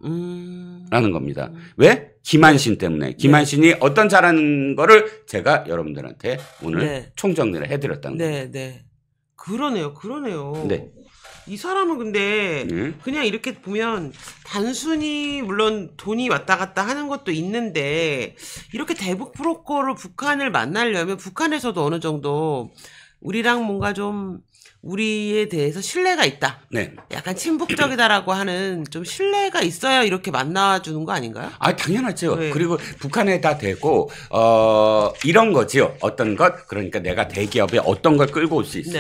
라는 겁니다. 왜? 김한신 때문에. 김한신이 어떤 잘하는 거를 제가 여러분들한테 오늘 총정리를 해드렸다는 겁니다. 그러네요. 이 사람은 근데 그냥 이렇게 보면 단순히 물론 돈이 왔다 갔다 하는 것도 있는데 이렇게 대북 브로커로 북한을 만나려면 북한에서도 어느 정도 우리랑 뭔가 좀 우리에 대해서 신뢰가 있다. 약간 친북적이다라고 하는 좀 신뢰가 있어야 이렇게 만나주는 거 아닌가요? 당연하죠. 그리고 북한에다 대고 이런 거지요. 어떤 것 그러니까 내가 대기업에 어떤 걸 끌고 올 수 있어.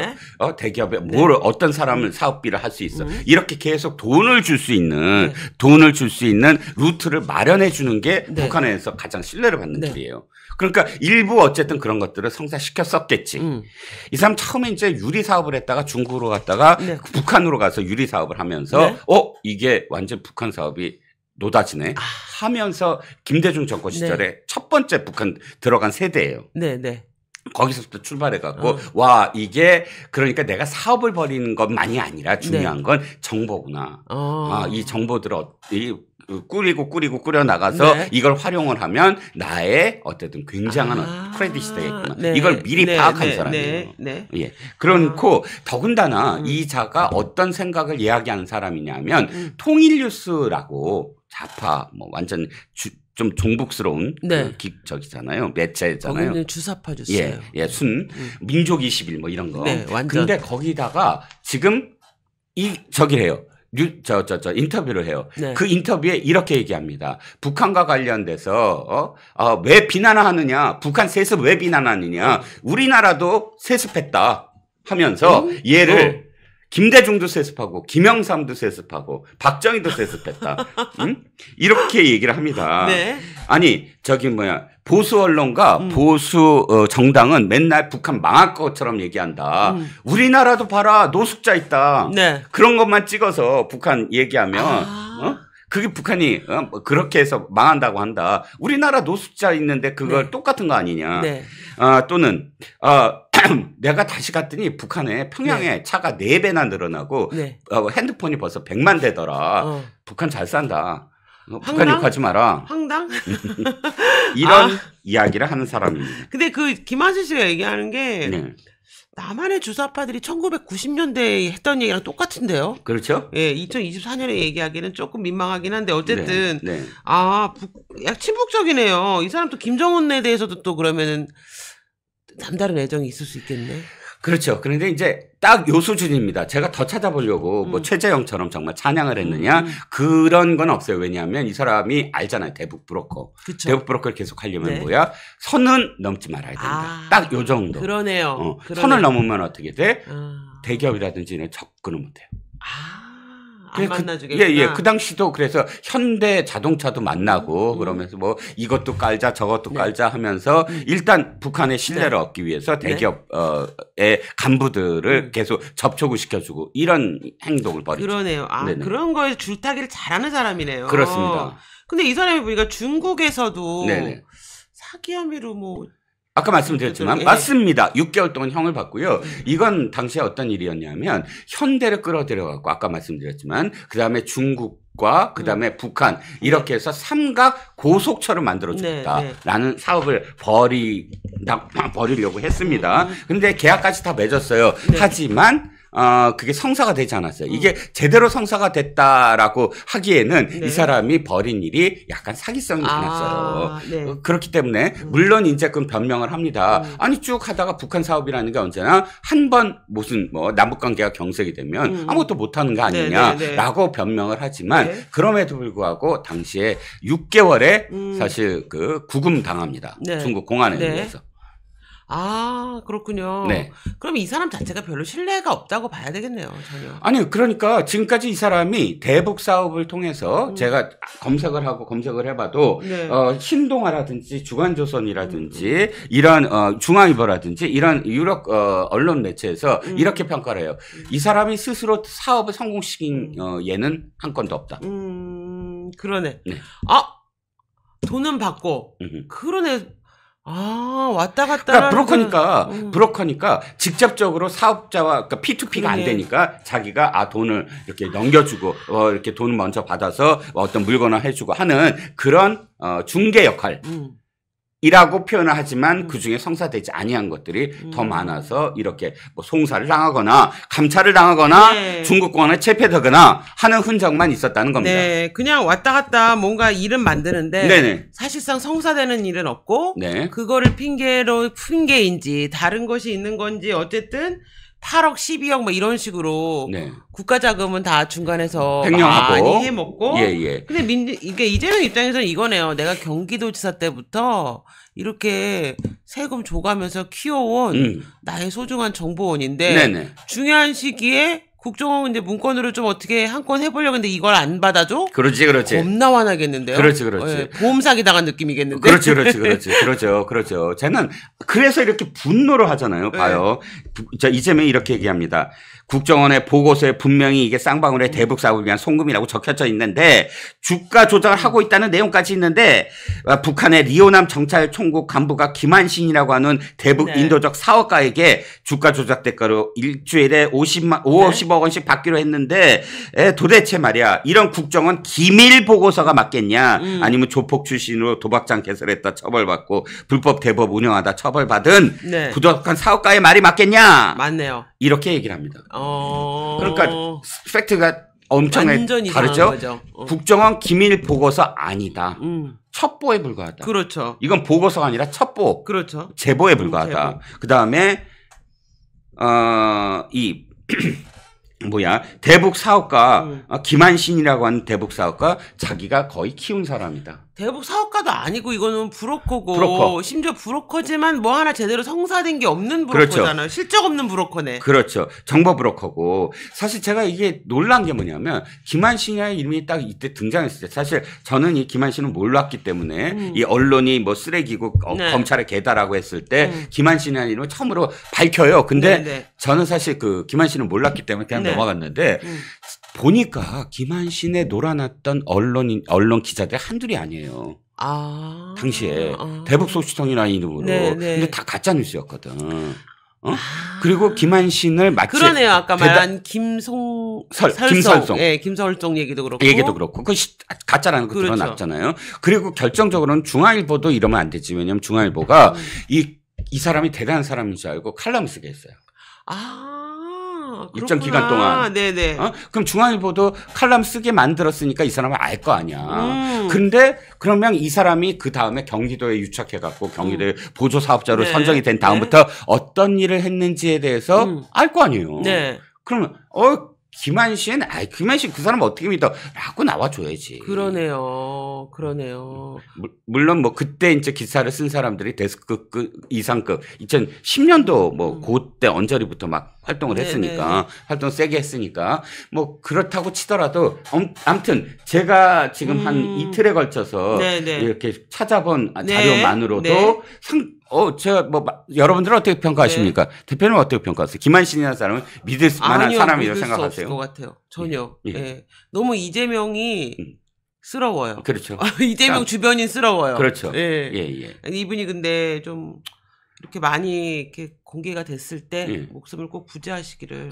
대기업에 어떤 사람을 사업비를 할 수 있어. 이렇게 계속 돈을 줄 수 있는 루트를 마련해 주는 게 북한에서 가장 신뢰를 받는 길이에요. 그러니까 일부 어쨌든 그런 것들을 성사시켰었겠지. 이 사람 처음에 이제 유리 사업을 했다가 중국으로 갔다가 북한으로 가서 유리 사업을 하면서 이게 완전 북한 사업이 노다지네 하면서 김대중 정권 시절에 첫 번째 북한 들어간 세대예요. 거기서부터 출발해갖고 이게 그러니까 내가 사업을 벌이는 것만이 아니라 중요한 건 정보구나. 이 정보들을 꾸려 나가서 이걸 활용을 하면 나의 어쨌든 굉장한 크레딧이 되겠구나. 이걸 미리 파악한 사람이에요. 그렇고 더군다나 이 자가 어떤 생각을 이야기하는 사람이냐면 통일뉴스라고 좌파 완전 좀 종북스러운 저기잖아요. 매체잖아요. 거기는 주사파 줬어요. 민족 21 이런 거. 완전. 근데 거기다가 지금 저기래요. 인터뷰를 해요. 그 인터뷰에 이렇게 얘기합니다. 북한과 관련돼서, 왜 비난하느냐, 북한 세습 왜 비난하느냐, 우리나라도 세습했다 하면서 얘를 김대중도 세습하고 김영삼도 세습하고 박정희도 세습했다. 응? 이렇게 얘기를 합니다. 네. 아니 저기 뭐야 보수 언론과 보수 정당은 맨날 북한 망할 것처럼 얘기한다. 우리나라도 봐라 노숙자 있다. 네. 그런 것만 찍어서 북한 얘기하면 어? 그게 북한이 그렇게 해서 망한다고 한다. 우리나라 노숙자 있는데 그걸 네. 똑같은 거 아니냐. 네. 또는 내가 다시 갔더니 평양에 네. 차가 4배나 늘어나고 네. 핸드폰이 벌써 100만 되더라. 북한 잘 산다. 북한 황당? 욕하지 마라. 황당? 이런 이야기를 하는 사람입니다. 근데 그 김한실 씨가 얘기하는 게 네. 남한의 주사파들이 1990년대에 했던 얘기랑 똑같은데요. 그렇죠? 예, 2024년에 얘기하기는 조금 민망하긴 한데 어쨌든 네. 친북적이네요. 이 사람 또 김정은에 대해서도 또 그러면은 남다른 애정이 있을 수 있겠네. 그렇죠. 그런데 이제 딱 요 수준입니다. 제가 더 찾아보려고 뭐 최재형처럼 정말 찬양을 했느냐 그런 건 없어요. 왜냐하면 이 사람이 알잖아요. 대북 브로커. 그쵸. 대북 브로커를 계속 하려면 네. 뭐야? 선은 넘지 말아야 된다. 딱 요 정도. 그러네요. 선을 넘으면 어떻게 돼? 아. 대기업이라든지는 접근을 못해요. 안 만나주겠구나. 예. 그 당시도 그래서 현대 자동차도 만나고 그러면서 뭐 이것도 깔자 저것도 네. 깔자 하면서 일단 북한의 신뢰를 얻기 위해서 대기업의 간부들을 계속 접촉을 시켜주고 이런 행동을 벌이죠. 그러네요. 네네. 그런 거에 줄타기를 잘하는 사람이네요. 그렇습니다. 근데 이 사람이 보니까 중국에서도 네네. 사기 혐의로 뭐 아까 말씀드렸지만 예. 맞습니다. 6개월 동안 형을 받고요. 이건 당시에 어떤 일이었냐면 현대를 끌어들여갖고 아까 말씀드렸지만 그다음에 중국과 그다음에 북한 이렇게 해서 삼각 고속철을 만들어주겠다라는 사업을 벌이려고 했습니다. 근데 계약까지 다 맺었어요. 네. 하지만 그게 성사가 되지 않았어요. 이게 제대로 성사가 됐다라고 하기에는 네. 이 사람이 벌인 일이 약간 사기성이 많았어요. 네. 그렇기 때문에 물론 이제 그건 변명을 합니다. 아니 쭉 하다가 북한 사업이라는 게 언제나 한 번 무슨 뭐 남북 관계가 경색이 되면 아무것도 못하는 거 아니냐라고 변명을 하지만 네. 그럼에도 불구하고 당시에 6개월에 사실 그 구금 당합니다. 네. 중국 공안에 네. 의해서. 그렇군요. 네. 그럼 이 사람 자체가 별로 신뢰가 없다고 봐야 되겠네요, 전혀. 아니 그러니까 지금까지 이 사람이 대북 사업을 통해서 제가 검색을 해봐도 네. 신동아라든지 주간조선이라든지 이런 중앙일보라든지 이런 유럽 언론 매체에서 이렇게 평가를 해요. 이 사람이 스스로 사업을 성공시킨 예는 한 건도 없다. 그러네. 네. 돈은 받고 그러네. 왔다 갔다. 그러니까 브로커니까 직접적으로 사업자와 그러니까 P2P가 안 되니까 자기가 돈을 이렇게 넘겨주고 이렇게 돈을 먼저 받아서 어떤 물건을 해주고 하는 그런 중개 역할이라고 표현을 하지만 그 중에 성사되지 아니한 것들이 더 많아서 이렇게 뭐 송사를 당하거나 감찰을 당하거나 네. 중국 공안에 체포되거나 하는 흔적만 있었다는 겁니다. 네, 그냥 왔다 갔다 뭔가 일은 만드는데 네네. 사실상 성사되는 일은 없고 네. 그거를 핑계인지 다른 것이 있는 건지 어쨌든 8억, 12억 뭐 이런 식으로 네. 국가 자금은 다 중간에서 횡령하고. 많이 해먹고. 예. 근데 이게 이재명 입장에서는 이거네요. 내가 경기도지사 때부터 이렇게 세금 줘가면서 키워온 나의 소중한 정보원인데 네네. 중요한 시기에 국정원 이제 문건으로 좀 어떻게 한 건 해보려고 했는데 이걸 안 받아줘? 그렇지. 겁나 화나겠는데요? 그렇지. 예, 보험 사기 당한 느낌이겠는데? 그렇죠. 쟤는 그래서 이렇게 분노를 하잖아요. 봐요. 이재명이 이렇게 얘기합니다. 국정원의 보고서에 분명히 이게 쌍방울의 대북 사업을 위한 송금이라고 적혀져 있는데 주가 조작을 하고 있다는 내용까지 있는데 북한의 리오남 정찰총국 간부가 김한신이라고 하는 대북 네. 인도적 사업가에게 주가 조작 대가로 일주일에 50억 원씩 받기로 했는데 도대체 말이야 이런 국정원 기밀 보고서가 맞겠냐 아니면 조폭 출신으로 도박장 개설했다 처벌받고 불법 대법 운영하다 처벌받은 네. 부도덕한 사업가의 말이 맞겠냐 맞네요. 이렇게 얘기를 합니다. 그러니까 팩트가 엄청나게 완전 다르죠. 거죠. 국정원 기밀 보고서 아니다. 첩보에 불과하다. 그렇죠. 이건 보고서가 아니라 첩보. 그렇죠. 제보에 불과하다. 제보. 그다음에 대북 사업가 김한신이라고 하는 대북 사업가 자기가 거의 키운 사람이다. 대북 사업가도 아니고 이거는 브로커고 브로커. 심지어 브로커지만 뭐 하나 제대로 성사된 게 없는 브로커잖아요. 그렇죠. 실적 없는 브로커네. 그렇죠. 정보 브로커고 사실 제가 이게 놀란 게 뭐냐면 김한신이라는 이름이 딱 이때 등장했을 때 사실 저는 이 김한신을 몰랐기 때문에 이 언론이 뭐 쓰레기고 네. 검찰에 개다라고 했을 때 김한신이라는 이름을 처음으로 밝혀요. 근데 네네. 저는 사실 그 김한신을 몰랐기 때문에 그냥 네. 넘어갔는데 보니까 김한신에 놀아났던 언론 기자들 한둘이 아니에요. 아. 당시에 대북 소식통이라는 이름으로. 네, 네. 근데 다 가짜 뉴스였거든. 그리고 김한신을 마치 그러네요. 아까 말한 김설송. 예, 김설송 얘기도 그렇고. 그 가짜라는 거 그렇죠. 드러났잖아요. 그리고 결정적으로는 중앙일보도 이러면 안 되지. 왜냐면 중앙일보가 이 사람이 대단한 사람인 줄 알고 칼럼 쓰게 했어요. 일정 기간 동안. 네네. 그럼 중앙일보도 칼럼 쓰게 만들었으니까 이 사람을 알 거 아니야. 근데 그러면 이 사람이 그 다음에 경기도에 유착해갖고 경기도에 보조사업자로 네. 선정이 된 다음부터 어떤 일을 했는지에 대해서 알 거 아니에요. 네. 그러면 김한신 그 사람 어떻게 믿어? 라고 나와줘야지. 그러네요. 물론 뭐 그때 이제 기사를 쓴 사람들이 데스크급 이상급 2010년도 뭐 그때 언저리부터 막 활동을 했으니까 활동 세게 했으니까 뭐 그렇다고 치더라도 아무튼 제가 지금 한 이틀에 걸쳐서 이렇게 찾아본 자료만으로도 제가 뭐 여러분들은 어떻게 평가하십니까? 대표는 어떻게 평가하세요? 김한신이라는 사람은 믿을 만한 사람이라고 생각하세요? 믿을 수 없을 것 같아요. 전혀. 예. 예. 너무 이재명이 쓰러워요. 그렇죠. 이재명 주변인 쓰러워요. 그렇죠. 예. 예. 아니, 이분이 근데 좀 이렇게 많이 이렇게 공개가 됐을 때 목숨을 꼭 부지하시기를.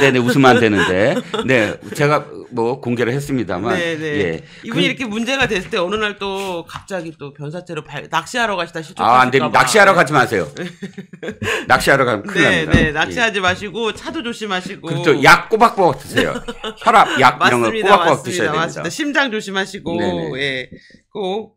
네네. 웃으면 안 되는데. 네. 제가 뭐 공개를 했습니다만. 네네. 예. 이분이 이렇게 문제가 됐을 때 어느 날 또 갑자기 또 변사체로 낚시하러 가시다 안 됩니다. 낚시하러 가지 마세요. 낚시하러 가면 큰일 납니다. 네. 낚시하지 마시고 차도 조심하시고. 그렇죠. 약 꼬박꼬박 드세요. 혈압, 약 이런 거 꼬박꼬박 드셔야 됩니다. 맞습니다. 심장 조심하시고. 네네. 예. 꼭.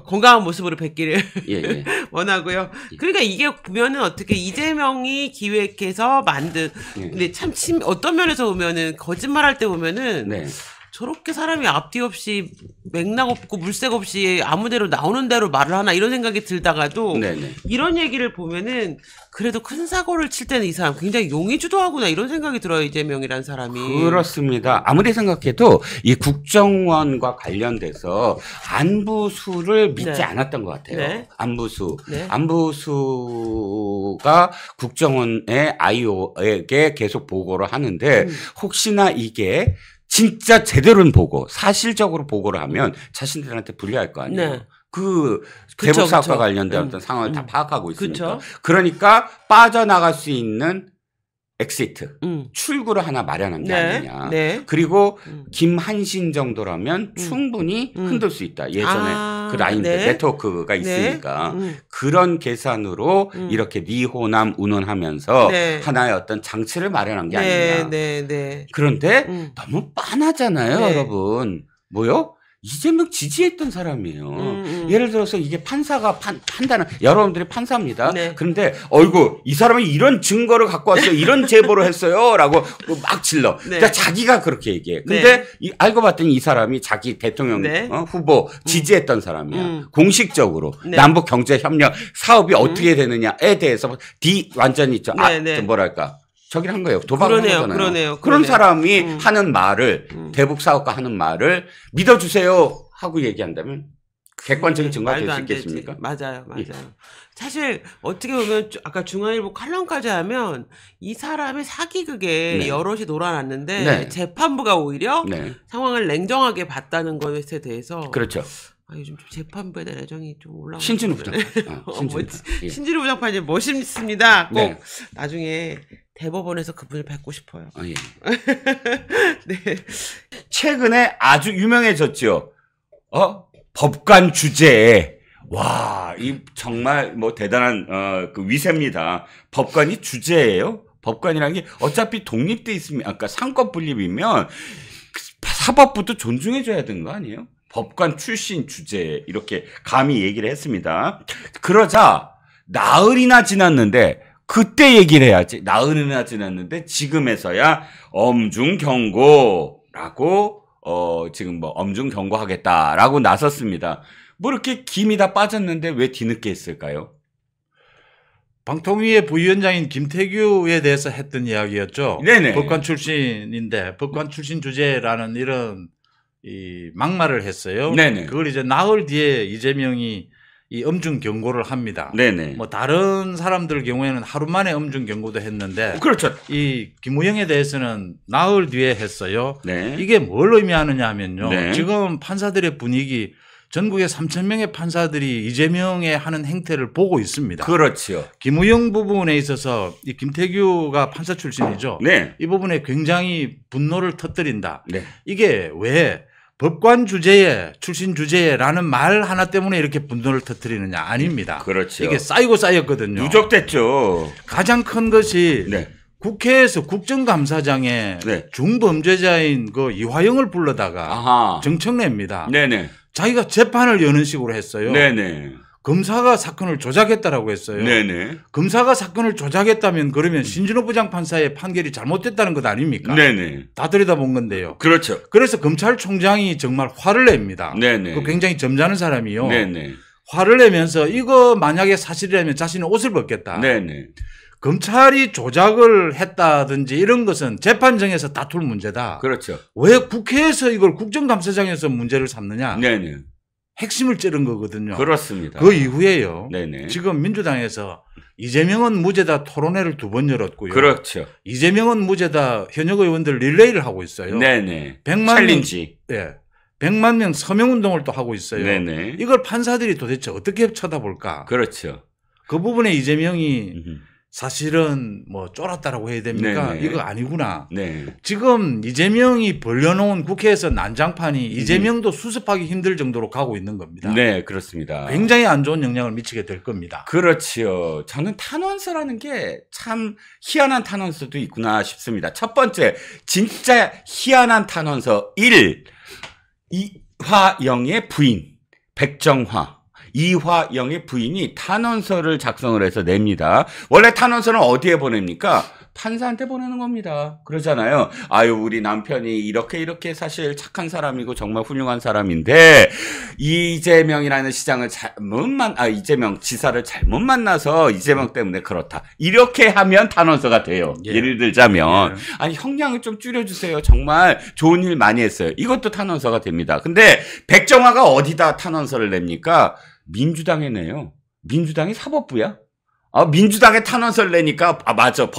건강한 모습으로 뵙기를 예. 원하고요. 그러니까 이게 보면은 어떻게 이재명이 기획해서 만든 근데 참 어떤 면에서 보면은 거짓말할 때 보면은 저렇게 사람이 앞뒤 없이 맥락 없고 물색 없이 아무데로 나오는 대로 말을 하나 이런 생각이 들다가도 이런 얘기를 보면은 그래도 큰 사고를 칠 때는 이 사람 굉장히 용의주도하구나 이런 생각이 들어요. 이재명이라는 사람이. 그렇습니다. 아무리 생각해도 이 국정원과 관련돼서 안부수를 믿지 않았던 것 같아요. 안부수. 안부수가 국정원의 IO에게 계속 보고를 하는데 혹시나 이게 진짜 제대로는 보고 사실적으로 보고를 하면 자신들한테 불리할 거 아니에요. 대북 사업과 관련된 어떤 상황을 다 파악하고 있으니까. 그러니까 빠져나갈 수 있는 엑시트, 출구를 하나 마련한 게 아니냐. 그리고 김한신 정도라면 충분히 흔들 수 있다. 예전에 그 라인들, 네트워크가 있으니까. 그런 계산으로 이렇게 니호남 운운하면서 하나의 어떤 장치를 마련한 게 아니냐. 그런데 너무 빤하잖아요, 여러분. 뭐요? 이재명 지지했던 사람이에요. 예를 들어서 이게 판사가 판단을 여러분들이 판사입니다. 그런데 어이구 이 사람이 이런 증거를 갖고 왔어요. 이런 제보를 했어요. 라고 막 질러. 그러니까 자기가 그렇게 얘기해. 근데 알고 봤더니 이 사람이 자기 대통령 후보 지지했던 사람이야. 공식적으로 남북 경제 협력 사업이 어떻게 되느냐에 대해서 완전히 뭐랄까. 저기를 한 거예요. 도박을 한 거잖아요. 그런 사람이 하는 말을 대북 사업가 하는 말을 믿어주세요 하고 얘기한다면 객관적인 증거가 될 수 있겠습니까? 맞아요. 사실 어떻게 보면 아까 중앙일보 칼럼까지 하면 이 사람의 사기극에 여럿이 놀아놨는데 재판부가 오히려 상황을 냉정하게 봤다는 것에 대해서 요즘 좀 재판부에 대한 애정이 좀 올라오고 신진우 부장판. 신진우 부장판이 멋있습니다. 꼭 나중에 대법원에서 그분을 뵙고 싶어요. 최근에 아주 유명해졌죠. 법관 주제에 와, 이 정말 뭐 대단한 그 위세입니다. 법관이 주제예요. 법관이라는 게 어차피 독립돼 있으면 아까 상권 분립이면 사법부도 존중해줘야 되는 거 아니에요? 법관 출신 주제 이렇게 감히 얘기를 했습니다. 그러자 나흘이나 지났는데 그때 얘기를 해야지. 나흘이나 지났는데 지금에서야 엄중 경고라고 지금 뭐 엄중 경고하겠다라고 나섰습니다. 뭐 이렇게 김이 다 빠졌는데 왜 뒤늦게 했을까요? 방통위의 부위원장인 김태규에 대해서 했던 이야기였죠. 네네. 법관 출신인데 법관 출신 주제라는 이런 이 막말을 했어요. 네네. 그걸 이제 나흘 뒤에 이재명이 이 엄중 경고를 합니다. 네네. 뭐 다른 사람들 경우에는 하루 만에 엄중 경고도 했는데 그렇죠. 이 김우영에 대해서는 나흘 뒤에 했어요. 네. 이게 뭘 의미하느냐 하면요. 네. 지금 판사들의 분위기 전국에 3,000명의 판사들이 이재명의 하는 행태를 보고 있습니다. 그렇죠. 김우영 부분에 있어서 이 김태규가 판사 출신이죠. 네. 이 부분에 굉장히 분노를 터뜨린다. 네. 이게 왜 법관 주제에 출신 주제라는 말 하나 때문에 이렇게 분노를 터뜨리느냐 아닙니다. 그렇죠. 이게 쌓이고 쌓였거든요. 누적됐죠. 가장 큰 것이 네. 국회에서 국정감사장에 네. 중범죄자인 그 이화영을 불러다가 아하. 정청래입니다. 네네. 자기가 재판을 여는 식으로 했어요. 네네. 검사가 사건을 조작했다라고 했어요. 네네. 검사가 사건을 조작했다면 그러면 신진호 부장판사의 판결이 잘못됐다는 것 아닙니까? 네네. 다 들여다본 건데요. 그렇죠. 그래서 검찰총장이 정말 화를 냅니다. 네네. 그 굉장히 점잖은 사람이요. 네네. 화를 내면서 이거 만약에 사실이라면 자신은 옷을 벗겠다. 네네. 검찰이 조작을 했다든지 이런 것은 재판정에서 다툴 문제다. 그렇죠. 왜 국회에서 이걸 국정감사장에서 문제를 삼느냐. 네네. 핵심을 찌른 거거든요. 그렇습니다. 그 이후에요. 네네. 지금 민주당에서 이재명은 무죄다 토론회를 2번 열었고요. 그렇죠. 이재명은 무죄다 현역 의원들 릴레이를 하고 있어요. 네네. 100만 챌린지. 명, 예, 100만 명 서명 운동을 또 하고 있어요. 네네. 이걸 판사들이 도대체 어떻게 쳐다볼까? 그렇죠. 그 부분에 이재명이 음흠. 사실은 뭐 쫄았다라고 해야 됩니까? 네네. 이거 아니구나. 네. 지금 이재명이 벌려놓은 국회에서 난장판이 이재명도 수습하기 힘들 정도로 가고 있는 겁니다. 네, 그렇습니다. 굉장히 안 좋은 영향을 미치게 될 겁니다. 그렇지요. 저는 탄원서라는 게 참 희한한 탄원서도 있구나 싶습니다. 첫 번째, 진짜 희한한 탄원서 1. 이화영의 부인, 백정화. 이화영의 부인이 탄원서를 작성을 해서 냅니다. 원래 탄원서는 어디에 보냅니까? 판사한테 보내는 겁니다. 그러잖아요. 아유, 우리 남편이 이렇게 사실 착한 사람이고 정말 훌륭한 사람인데 이재명이라는 시장을 이재명 지사를 잘못 만나서 이재명 때문에 그렇다. 이렇게 하면 탄원서가 돼요. 예. 예를 들자면 예. 아니, 형량을 좀 줄여주세요. 정말 좋은 일 많이 했어요. 이것도 탄원서가 됩니다. 근데 백정화가 어디다 탄원서를 냅니까? 민주당에 내요. 민주당이 사법부야? 민주당에 탄원서를 내니까 맞아.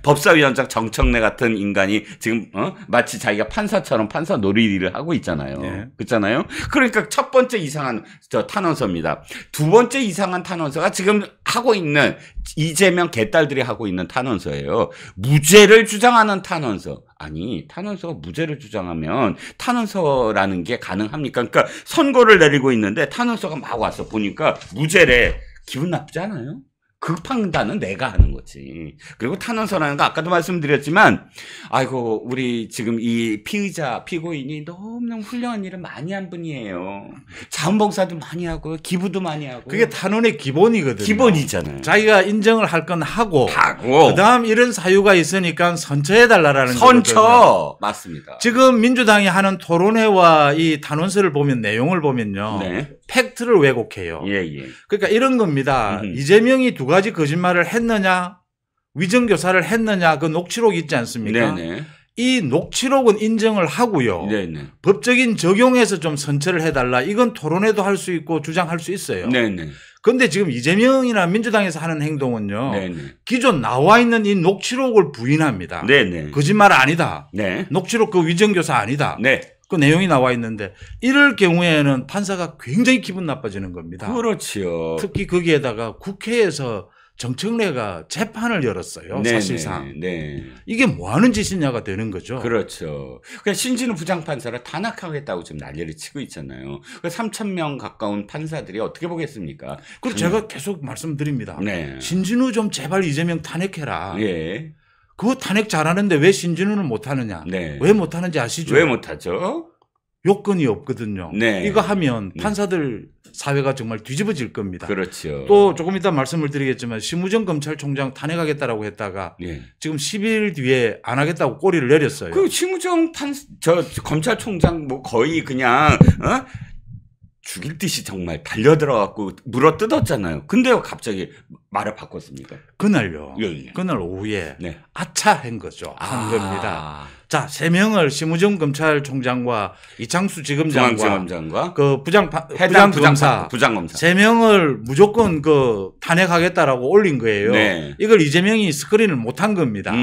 법사위원장 정청래 같은 인간이 지금 마치 자기가 판사처럼 판사 놀이를 하고 있잖아요. 네. 그렇잖아요. 그러니까 첫 번째 이상한 탄원서입니다. 두 번째 이상한 탄원서가 지금 하고 있는 이재명 개딸들이 하고 있는 탄원서예요. 무죄를 주장하는 탄원서. 아니, 탄원서가 무죄를 주장하면 탄원서라는 게 가능합니까? 그러니까 선고를 내리고 있는데 탄원서가 막 와서 보니까 무죄래. 기분 나쁘지 않아요? 그 판단은 내가 하는 거지. 그리고 탄원서라는 거 아까도 말씀드렸지만, 아이고, 우리 지금 이 피고인이 너무너무 훌륭한 일을 많이 한 분이에요. 자원봉사도 많이 하고, 기부도 많이 하고. 그게 탄원의 기본이거든요. 기본이잖아요. 자기가 인정을 할 건 하고, 하고. 그다음 이런 사유가 있으니까 선처해달라라는 선처. 거거든요. 맞습니다. 지금 민주당이 하는 토론회와 이 탄원서를 보면 내용을 보면요. 네. 팩트를 왜곡해요. 예, 예. 그러니까 이런 겁니다. 이재명이 2가지 거짓말을 했느냐, 위정교사를 했느냐, 그 녹취록이 있지 않습니까? 네네. 이 녹취록은 인정을 하고요. 네네. 법적인 적용에서 좀 선처를 해달라. 이건 토론회도 할 수 있고 주장할 수 있어요. 네네. 그런데 지금 이재명이나 민주당에서 하는 행동은요. 네네. 기존 나와 있는 이 녹취록을 부인합니다. 네네. 거짓말 아니다. 네. 녹취록 그 위정교사 아니다. 네. 그 내용이 나와 있는데 이럴 경우에는 판사가 굉장히 기분 나빠지는 겁니다. 그렇지요. 특히 거기에다가 국회에서 정청래가 재판을 열었어요. 네네. 사실상. 네. 이게 뭐 하는 짓이냐가 되는 거죠. 그렇죠. 그러니까 신진우 부장판사를 탄핵하겠다고 지금 난리를 치고 있잖아요. 3,000명 가까운 판사들이 어떻게 보겠습니까? 그리고 제가 계속 말씀드립니다. 네. 신진우 좀 제발 이재명 탄핵해라. 예. 그거 탄핵 잘하는데 왜 신진우는 못하느냐. 네. 왜 못하는지 아시죠? 왜 못하죠? 요건이 없거든요. 네. 이거 하면 네. 판사들 사회가 정말 뒤집어질 겁니다. 그렇죠. 또 조금 이따 말씀을 드리겠지만 심우정 검찰총장 탄핵하겠다라고 했다가 예. 지금 10일 뒤에 안 하겠다고 꼬리를 내렸어요. 그 심우정 검찰총장 뭐 거의 그냥 죽일 듯이 정말 달려들어갖고 물어 뜯었잖아요. 근데 갑자기 말을 바꿨습니까? 그날요. 예. 그날 오후에 네. 아차한 거죠. 한 겁니다. 아. 자, 3명을 심우정 검찰총장과 이창수 지검장과 중앙지검장과 그 해당 부장검사 부장검사 3명을 무조건 그 탄핵하겠다라고 올린 거예요. 네. 이걸 이재명이 스크린을 못한 겁니다.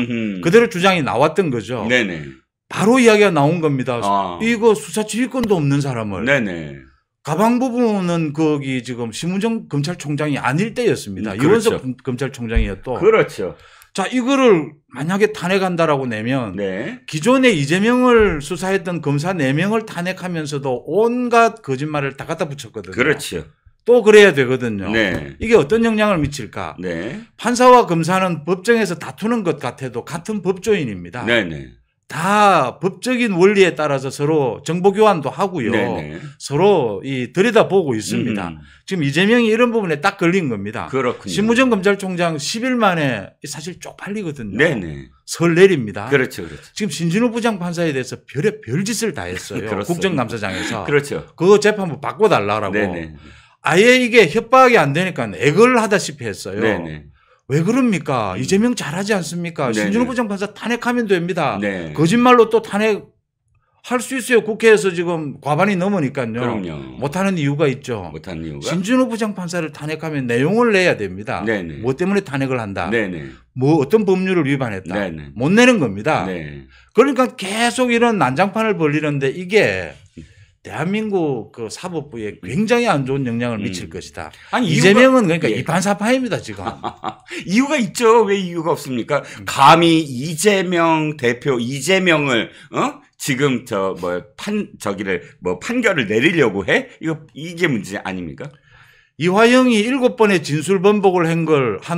그대로 주장이 나왔던 거죠. 네네. 바로 이야기가 나온 겁니다. 아. 이거 수사 지휘권도 없는 사람을 네네. 가방 부분은 거기 지금 심우정 검찰총장이 아닐 때였습니다. 그렇죠. 이원석 검찰총장이었고. 그렇죠. 자, 이거를 만약에 탄핵한다라고 내면 네. 기존에 이재명을 수사했던 검사 4명을 탄핵하면서도 온갖 거짓말을 다 갖다 붙였거든요. 그렇죠. 또 그래야 되거든요. 네. 이게 어떤 영향을 미칠까? 네. 판사와 검사는 법정에서 다투는 것 같아도 같은 법조인입니다. 네네. 다 법적인 원리에 따라서 서로 정보 교환도 하고요. 네네. 서로 들여다보고 있습니다. 지금 이재명이 이런 부분에 딱 걸린 겁니다. 그렇군요. 심우정 검찰총장 10일 만에 사실 쪽팔리거든요. 네네. 설 내립니다. 그렇죠. 그렇죠. 지금 신진우 부장판사에 대해서 별짓을 다 했어요. 그렇습니다. 국정감사장에서. 그렇죠. 그거 재판부 바꿔달라고. 네네. 아예 이게 협박이 안 되니까 액을 하다시피 했어요. 네네. 왜 그럽니까? 이재명 잘하지 않습니까? 네네. 신진우 부장판사 탄핵하면 됩니다. 네. 거짓말로 또 탄핵 할 수 있어요. 국회에서 지금 과반이 넘으니까요. 그럼요. 못하는 이유가 있죠. 못한 이유가. 신진우 부장판사를 탄핵하면 내용을 내야 됩니다. 네네. 뭐 때문에 탄핵을 한다. 네네. 뭐 어떤 법률을 위반했다. 네네. 못 내는 겁니다. 네. 그러니까 계속 이런 난장판을 벌리는데 이게 대한민국 그 사법부에 굉장히 안 좋은 영향을 미칠 것이다. 아니, 이재명은 그러니까 예. 이판사파입니다 지금. 이유가 있죠. 왜 이유가 없습니까? 감히 이재명 대표 이재명을 지금 판결을 내리려고 해? 이게 문제 아닙니까? 이화영이 7번의 진술 번복을 한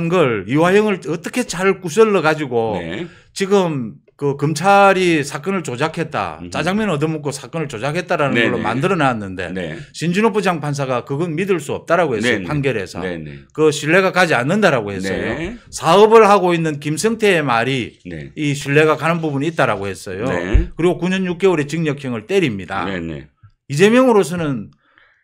걸 이화영을 어떻게 잘 구슬러 가지고 네. 지금 그 검찰이 사건을 조작했다. 짜장면 얻어먹고 사건을 조작했다라는 네네. 걸로 만들어 놨는데 네. 신진호 부장판사가 그건 믿을 수 없다라고 했어요. 네네. 판결에서. 네네. 그 신뢰가 가지 않는다라고 했어요. 네. 사업을 하고 있는 김성태의 말이 네. 이 신뢰가 가는 부분이 있다라고 했어요. 네. 그리고 9년 6개월의 징역형을 때립니다. 네네. 이재명으로서는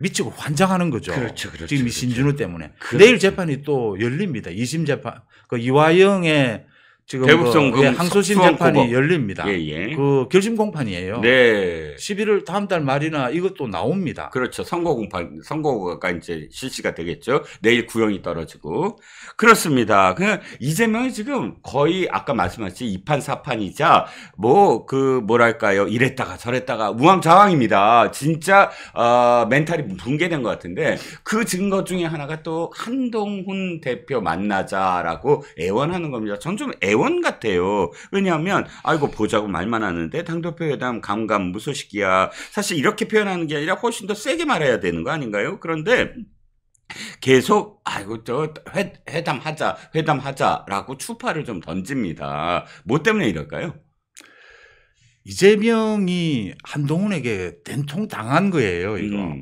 미치고 환장하는 거죠. 그렇죠, 그렇죠, 지금 이 그렇죠. 신진우 때문에. 그렇죠. 내일 재판이 또 열립니다. 2심 재판. 그 이화영의 지금 대북송금 항소심 수원 재판이 고법. 열립니다. 예. 그 결심 공판이에요. 네. 11월 다음 달 말이나 이것도 나옵니다. 그렇죠. 선거가 이제 실시가 되겠죠. 내일 구형이 떨어지고. 그렇습니다. 이재명이 지금 거의 아까 말씀하신 이판사판이자 뭐랄까요. 이랬다가 저랬다가 우왕좌왕입니다. 진짜, 멘탈이 붕괴된 것 같은데 그 증거 중에 하나가 또 한동훈 대표 만나자라고 애원하는 겁니다. 전 좀 애원 같아요. 왜냐하면 아이고 보자고 말만 하는데 당대표 회담 감감무소식이야. 사실 이렇게 표현하는 게 아니라 훨씬 더 세게 말해야 되는 거 아닌가요? 그런데 계속 아이고 회담하자라고 추파를 좀 던집니다. 뭐 때문에 이럴까요? 이재명이 한동훈에게 된통 당한 거예요, 이거.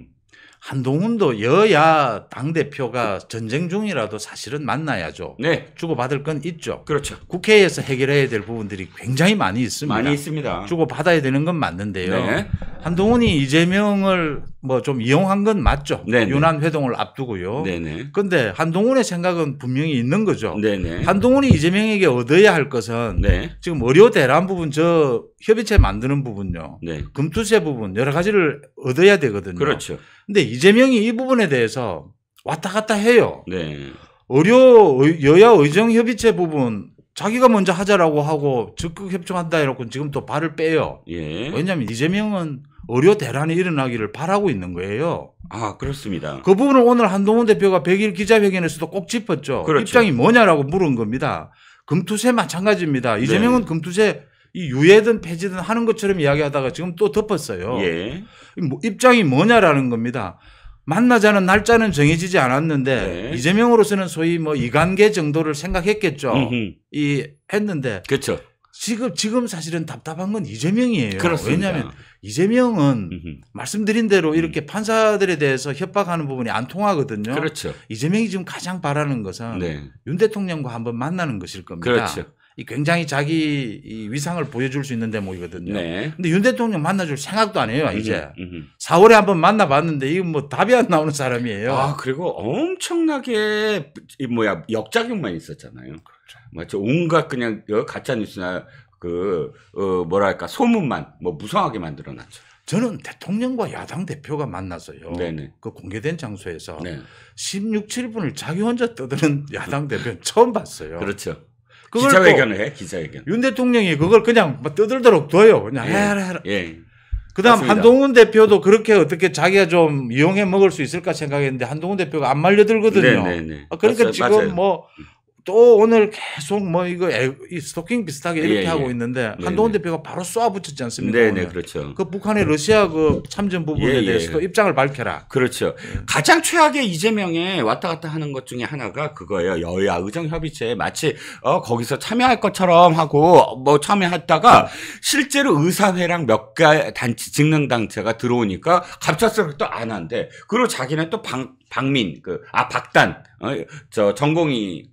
한동훈도 여야 당대표가 전쟁 중이라도 사실은 만나야죠. 네. 주고받을 건 있죠. 그렇죠. 국회에서 해결해야 될 부분들이 굉장히 많이 있습니다. 많이 있습니다. 주고받아야 되는 건 맞는데요. 네. 한동훈이 이재명을 뭐 좀 이용한 건 맞죠. 네네. 유난 회동을 앞두고요. 네네. 그런데 한동훈의 생각은 분명히 있는 거죠. 네네. 한동훈이 이재명에게 얻어야 할 것은 네. 지금 의료 대란 부분 저 협의체 만드는 부분요. 네. 금투세 부분 여러 가지를 얻어야 되거든요. 그렇죠. 근데 이재명이 이 부분에 대해서 왔다 갔다 해요. 네. 여야 의정 협의체 부분 자기가 먼저 하자라고 하고 적극 협조한다 해놓고 지금 또 발을 빼요. 예. 왜냐하면 이재명은 의료 대란이 일어나기를 바라고 있는 거예요. 아, 그렇습니다. 그 부분을 오늘 한동훈 대표가 100일 기자회견에서도 꼭 짚었죠. 그렇죠. 입장이 뭐냐라고 물은 겁니다. 금투세 마찬가지입니다. 이재명은 네. 금투세 이 유예든 폐지든 하는 것처럼 이야기하다가 지금 또 덮었어요. 예. 입장이 뭐냐라는 겁니다. 만나자는 날짜는 정해지지 않았는데 네. 이재명으로서는 소위 뭐 이관계 정도를 생각했겠죠. 음흠. 했는데 그렇죠. 지금 사실은 답답한 건 이재명이에요. 그렇습니다. 왜냐하면 이재명은 음흠. 말씀드린 대로 이렇게 판사들에 대해서 협박하는 부분이 안 통하거든요. 그렇죠. 이재명이 지금 가장 바라는 것은 네. 윤 대통령과 한번 만나는 것일 겁니다. 그렇죠. 이 굉장히 자기 이 위상을 보여줄 수 있는 대목이거든요. 네. 근데 윤 대통령 만나줄 생각도 안 해요, 이제. 음흠. 4월에 한번 만나봤는데 이건 뭐 답이 안 나오는 사람이에요. 아, 그리고 엄청나게 역작용만 있었잖아요. 그렇죠. 맞죠. 온갖 그냥 가짜 뉴스나 뭐랄까 소문만 뭐 무성하게 만들어놨죠. 저는 대통령과 야당 대표가 만나서요. 네네. 그 공개된 장소에서 네. 16, 7분을 자기 혼자 떠드는 야당 대표는 처음 봤어요. 그렇죠. 그걸 기자회견을 해, 기자회견. 윤 대통령이 그걸 그냥 뭐 떠들도록 둬요. 그냥 해라. 예. 그다음 맞습니다. 한동훈 대표도 그렇게 어떻게 자기가 좀 이용해 먹을 수 있을까 생각했는데 한동훈 대표가 안 말려들거든요. 네네네. 그러니까 맞아요. 지금 맞아요. 뭐 또 오늘 계속 뭐 이거 이 스토킹 비슷하게 이렇게 예, 하고 예. 있는데 네네. 한동훈 대표가 바로 쏘아붙였지 않습니까? 네네, 오늘. 그렇죠. 그 북한의 러시아 그 참전 부분에 예, 예. 대해서도 입장을 밝혀라. 그렇죠. 가장 최악의 이재명의 왔다 갔다 하는 것 중에 하나가 그거예요. 여야 의정협의체에 마치 거기서 참여할 것처럼 하고 뭐 참여했다가 실제로 의사회랑 몇 개 단체 직능단체가 들어오니까 갑작스럽게 또 안 한대. 그리고 자기는 또 박민 박단 전공의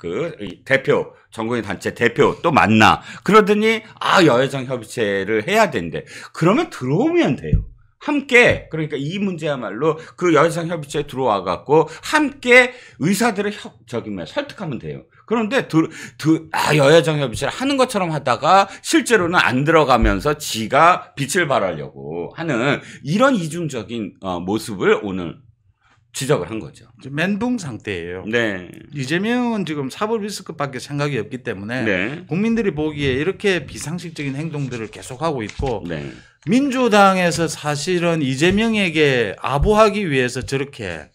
대표 전공의 단체 대표 또 만나. 그러더니 여야정 협의체를 해야 된대. 그러면 들어오면 돼요. 함께 그러니까 이 문제야말로 그 여야정 협의체에 들어와 갖고 함께 의사들을 설득하면 돼요. 그런데 여야정 협의체를 하는 것처럼 하다가 실제로는 안 들어가면서 지가 빛을 발하려고 하는 이런 이중적인 모습을 오늘 지적을 한 거죠. 멘붕 상태예요. 네. 이재명은 지금 사법 리스크밖에 생각이 없기 때문에 네. 국민들이 보기에 이렇게 비상식적인 행동들을 계속하고 있고 네. 민주당에서 사실은 이재명에게 아부하기 위해서 저렇게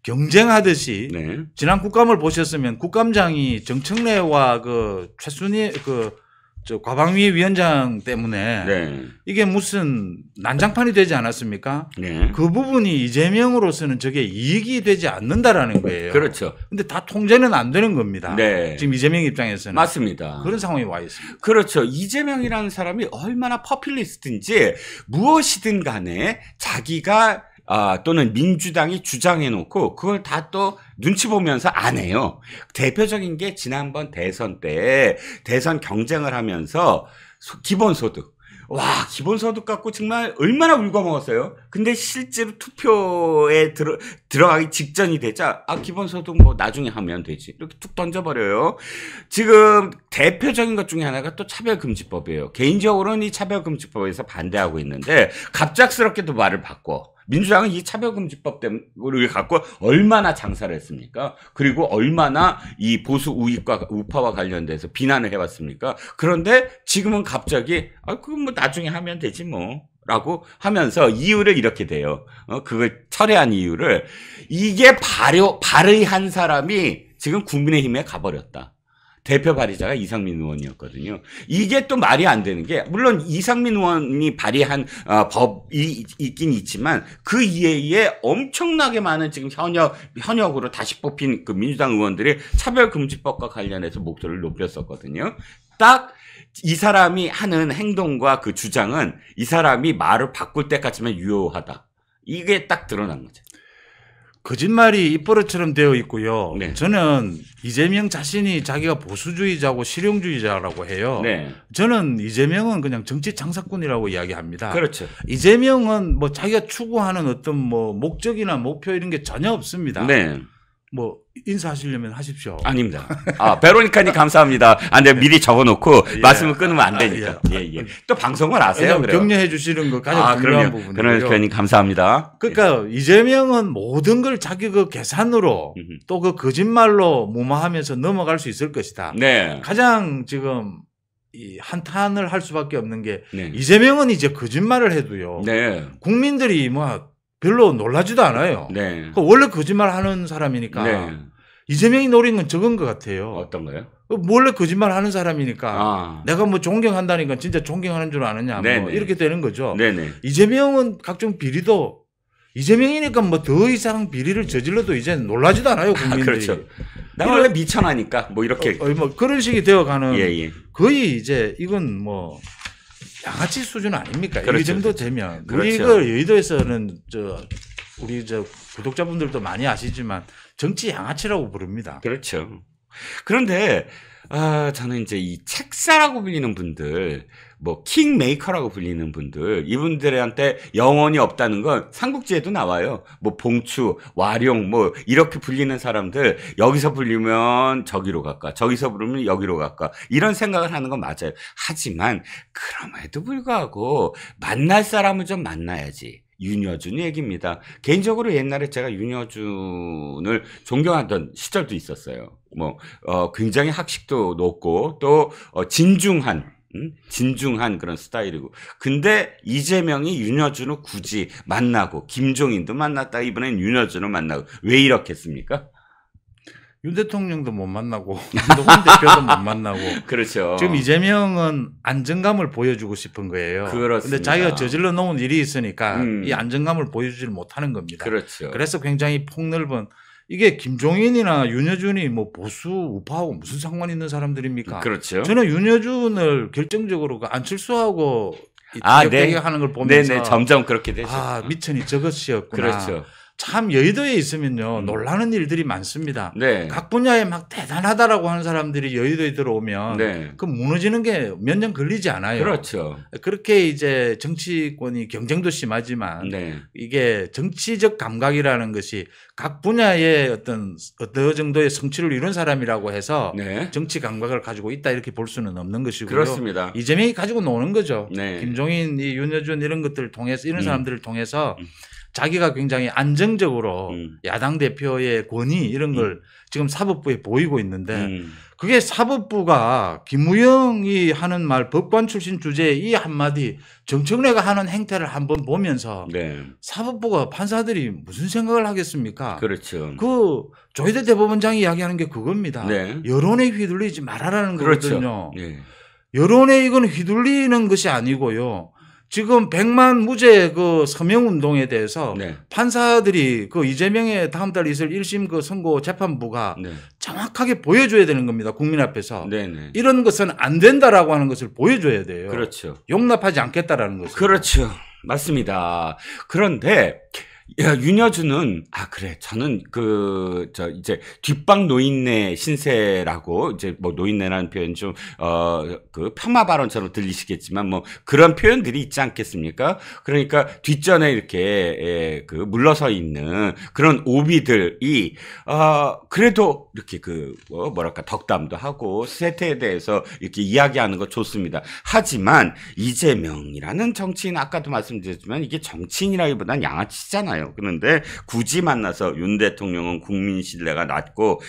경쟁하듯이 네. 지난 국감을 보셨으면 국감장이 정청래와 최순희 과방위 위원장 때문에 네. 이게 무슨 난장판이 되지 않았습니까? 네. 그 부분이 이재명으로서는 저게 이익이 되지 않는다라는 거예요. 그렇죠. 근데 다 통제는 안 되는 겁니다. 네. 지금 이재명 입장에서는. 맞습니다. 그런 상황이 와 있습니다. 그렇죠. 이재명이라는 사람이 얼마나 퍼퓰리스트인지 무엇이든 간에 자기가 또는 민주당이 주장해놓고 그걸 다 또 눈치 보면서 안 해요. 대표적인 게 지난번 대선 때 대선 경쟁을 하면서 기본소득. 와, 기본소득 갖고 정말 얼마나 울고 먹었어요. 근데 실제로 투표에 들어가기 직전이 되자 기본소득 뭐 나중에 하면 되지. 이렇게 툭 던져버려요. 지금 대표적인 것 중에 하나가 또 차별금지법이에요. 개인적으로는 이 차별금지법에서 반대하고 있는데 갑작스럽게도 말을 바꿔. 민주당은 이 차별금지법 때문에 갖고 얼마나 장사를 했습니까? 그리고 얼마나 이 보수 우파와 관련돼서 비난을 해왔습니까? 그런데 지금은 갑자기 그건 뭐 나중에 하면 되지 뭐 라고 하면서 이유를 이렇게 돼요. 그걸 철회한 이유를 이게 발의한 사람이 지금 국민의힘에 가버렸다. 대표 발의자가 이상민 의원이었거든요. 이게 또 말이 안 되는 게 물론 이상민 의원이 발의한 법이 있긴 있지만 그 이외에 엄청나게 많은 지금 현역으로 다시 뽑힌 그 민주당 의원들이 차별금지법과 관련해서 목소리를 높였었거든요. 딱 이 사람이 하는 행동과 그 주장은 이 사람이 말을 바꿀 때까지만 유효하다. 이게 딱 드러난 거죠. 거짓말이 입버릇처럼 되어 있고요. 네. 저는 이재명 자신이 자기가 보수주의자고 실용주의자라고 해요. 네. 저는 이재명은 그냥 정치 장사꾼이라고 이야기합니다. 그렇죠. 이재명은 뭐 자기가 추구하는 어떤 뭐 목적이나 목표 이런 게 전혀 없습니다. 네. 뭐 인사하시려면 하십시오. 아닙니다. 베로니카님 감사합니다. 네, 미리 적어놓고 말씀을 끊으면 안 되니까. 예. 또 방송을 아세요? 그래요? 격려해 주시는 거 가장 중요한 부분이에요. 베로니카님 감사합니다. 그러니까 이재명은 모든 걸 자기 그 계산으로 또 그 거짓말로 무마하면서 넘어갈 수 있을 것이다. 네. 가장 지금 이 한탄을 할 수밖에 없는 게 네. 이재명은 이제 거짓말을 해도요. 네. 국민들이 뭐 별로 놀라지도 않아요. 네. 원래 거짓말 하는 사람이니까. 네. 이재명이 노린 건 적은 것 같아요. 어떤 거요? 원래 거짓말 하는 사람이니까. 아. 내가 뭐 존경한다니까 진짜 존경하는 줄 아느냐. 뭐 이렇게 되는 거죠. 네네. 이재명은 각종 비리도 이재명이니까 뭐 더 이상 비리를 저질러도 이제 놀라지도 않아요. 국민들이. 그렇죠. 나 원래 미천하니까 뭐 이렇게 뭐 그런 식이 되어가는 예. 거의 이제 이건 뭐 양아치 수준 아닙니까? 그렇죠, 이 정도 그렇죠. 되면 그렇죠. 우리 이거 여의도에서는 우리 구독자분들도 많이 아시지만 정치 양아치라고 부릅니다. 그렇죠. 그런데 저는 이제 이 책사라고 불리는 분들, 뭐 킹메이커라고 불리는 분들, 이분들한테 영혼이 없다는 건 삼국지에도 나와요. 뭐 봉추, 와룡, 뭐 이렇게 불리는 사람들 여기서 불리면 저기로 갈까, 저기서 부르면 여기로 갈까 이런 생각을 하는 건 맞아요. 하지만 그럼에도 불구하고 만날 사람을 좀 만나야지. 윤여준 얘기입니다. 개인적으로 옛날에 제가 윤여준을 존경하던 시절도 있었어요. 뭐 굉장히 학식도 높고 또 진중한 그런 스타일이고. 근데 이재명이 윤여준을 굳이 만나고 김종인도 만났다 이번엔 윤여준을 만나고 왜 이렇게 했습니까? 윤 대통령도 못 만나고 윤석열 대표도 못 만나고 그렇죠. 지금 이재명은 안정감을 보여주고 싶은 거예요. 그렇습니다. 근데 자기가 저질러 놓은 일이 있으니까 이 안정감을 보여주질 못하는 겁니다. 그렇죠. 그래서 굉장히 폭넓은 이게 김종인이나 윤여준이 뭐 보수 우파하고 무슨 상관 있는 사람들입니까? 그렇죠. 저는 윤여준을 결정적으로 네. 안철수하고 하는 걸 보면서 네네, 점점 그렇게 되죠. 미천이 저것이었구나. 그렇죠. 참 여의도에 있으면요 놀라는 일들이 많습니다. 네. 각 분야에 막 대단하다라고 하는 사람들이 여의도에 들어오면 네. 그 무너지는 게 몇 년 걸리지 않아요. 그렇죠. 그렇게 이제 정치권이 경쟁도 심하지만 네. 이게 정치적 감각이라는 것이 각 분야의 어떤 정도의 성취를 이룬 사람이라고 해서 네. 정치 감각을 가지고 있다 이렇게 볼 수는 없는 것이고요. 그렇습니다. 이재명이 가지고 노는 거죠. 네. 김종인, 윤여준 이런 것들을 통해서 이런 사람들을 통해서 자기가 굉장히 안정적으로 야당 대표의 권위 이런 걸 지금 사법부에 보이고 있는데 그게 사법부가 김우영이 하는 말 법관 출신 주제에 이 한마디 정청래가 하는 행태를 한번 보면서 네. 사법부가 판사들이 무슨 생각을 하겠습니까? 그렇죠. 그 조희대 대법원장이 이야기하는 게 그겁니다. 네. 여론에 휘둘리지 말아라는 그렇죠. 거거든요. 네. 여론에 이건 휘둘리는 것이 아니고요. 지금 100만 무죄 그 서명 운동에 대해서 네. 판사들이 그 이재명의 다음 달 있을 1심 그 선고 재판부가 네. 정확하게 보여줘야 되는 겁니다. 국민 앞에서. 네네. 이런 것은 안 된다라고 하는 것을 보여줘야 돼요. 그렇죠. 용납하지 않겠다라는 것을. 그렇죠. 맞습니다. 그런데 윤여준은 그래 저는 이제 뒷방 노인네 신세라고 이제 뭐 노인네라는 표현 좀 그 폄하 발언처럼 들리시겠지만 뭐 그런 표현들이 있지 않겠습니까? 그러니까 뒷전에 이렇게 그 물러서 있는 그런 오비들이 그래도 이렇게 뭐랄까 덕담도 하고 세태에 대해서 이렇게 이야기하는 거 좋습니다. 하지만 이재명이라는 정치인 아까도 말씀드렸지만 이게 정치인이라기보다는 양아치잖아요. 그런데 굳이 만나서 윤 대통령은 국민 신뢰가 낮고